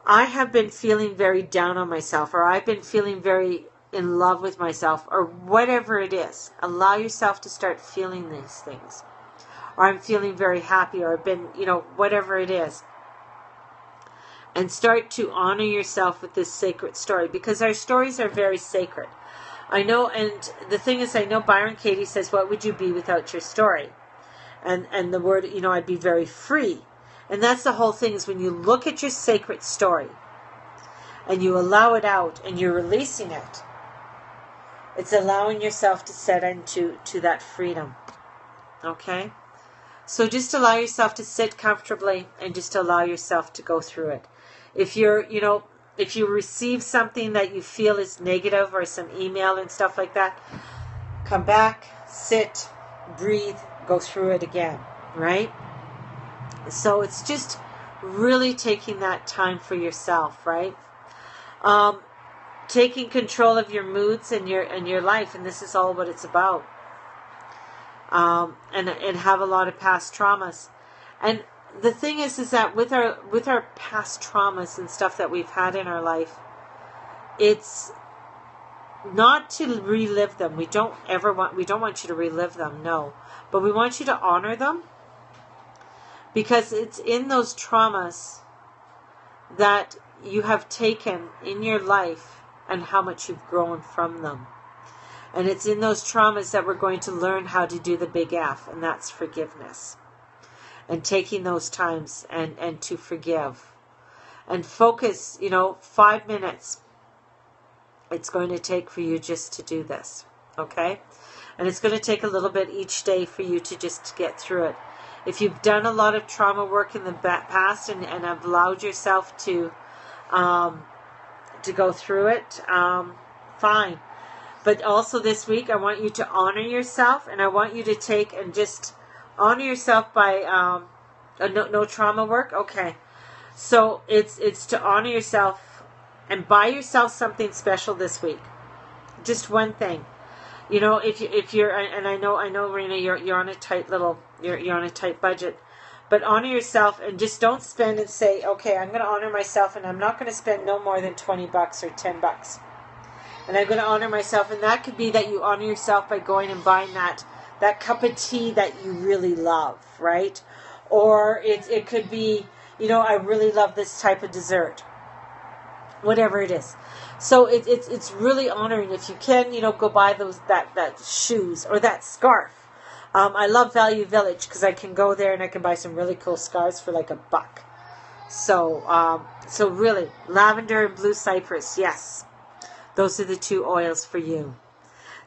I have been feeling very down on myself, or I've been feeling very in love with myself, or whatever it is. Allow yourself to start feeling these things. Or I'm feeling very happy, or I've been, whatever it is. And start to honor yourself with this sacred story, because our stories are very sacred. I know, and the thing is, I know Byron Katie says, what would you be without your story? And the word, I'd be very free. And that's the whole thing, is when you look at your sacred story and you allow it out and you're releasing it, it's allowing yourself to set into that freedom. Okay? So just allow yourself to sit comfortably and just allow yourself to go through it. If if you receive something that you feel is negative, or some email and stuff like that, come back, sit, breathe, go through it again, right? So it's just really taking that time for yourself, right? Taking control of your moods and your life, and this is all what it's about. And have a lot of past traumas. And the thing is that with our past traumas and stuff that we've had in our life, it's not to relive them. We don't want you to relive them, no. But we want you to honor them, because it's in those traumas that you have taken in your life and how much you've grown from them. And it's in those traumas that we're going to learn how to do the big F, and that's forgiveness. And taking those times and to forgive. And focus, 5 minutes it's going to take for you just to do this, okay? And it's going to take a little bit each day for you to just get through it. If you've done a lot of trauma work in the past and have allowed yourself to go through it, fine. But also this week, I want you to honor yourself, and I want you to take and just honor yourself by no trauma work. Okay, so it's to honor yourself and buy yourself something special this week. Just one thing. If you're, and I know, Rena, you're on a tight you're on a tight budget, but honor yourself and just don't spend and say, okay, I'm going to honor myself, and I'm not going to spend no more than $20 or $10. And I'm going to honor myself, and that could be that you honor yourself by going and buying that that cup of tea that you really love, right? Or it could be, I really love this type of dessert, whatever it is. So it's really honoring. If you can, go buy that shoes or that scarf. I love Value Village because I can go there and I can buy some really cool scarves for like $1. So really, lavender and blue cypress, yes, those are the 2 oils for you.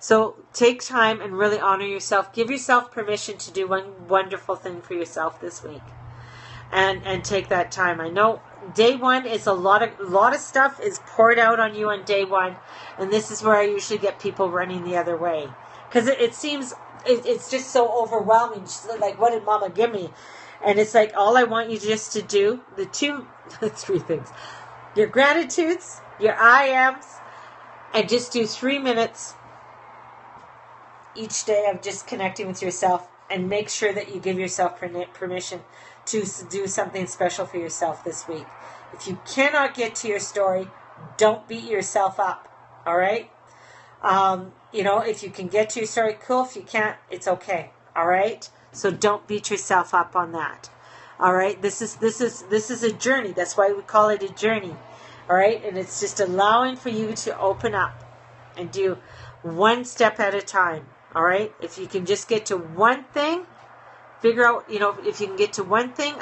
So take time and really honor yourself. Give yourself permission to do one wonderful thing for yourself this week, and take that time. I know day 1 is a lot of stuff is poured out on you on day 1, and this is where I usually get people running the other way because it seems it's just so overwhelming. Just like, what did Mama give me? And it's like, all I want you just to do, the 3 things, your gratitudes, your I ams, and just do 3 minutes each day of just connecting with yourself, and make sure that you give yourself permission to do something special for yourself this week. If you cannot get to your story, don't beat yourself up, all right? If you can get to your story, cool. If you can't, it's okay, all right? So don't beat yourself up on that. All right? This is a journey. That's why we call it a journey. All right? And it's just allowing for you to open up and do one step at a time. All right? If you can just get to one thing, figure out, if you can get to one thing,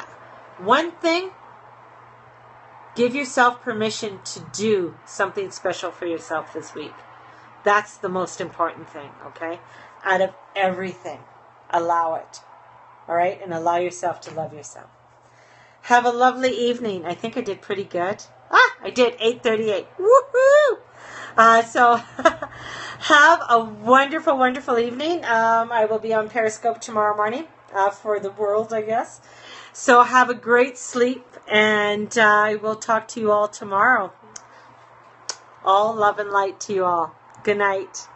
give yourself permission to do something special for yourself this week. That's the most important thing, okay? Out of everything, allow it, all right? And allow yourself to love yourself. Have a lovely evening. I think I did pretty good. I did, 8:38. Woohoo! So have a wonderful, wonderful evening. I will be on Periscope tomorrow morning for the world, I guess. So have a great sleep, and I will talk to you all tomorrow. All love and light to you all. Good night.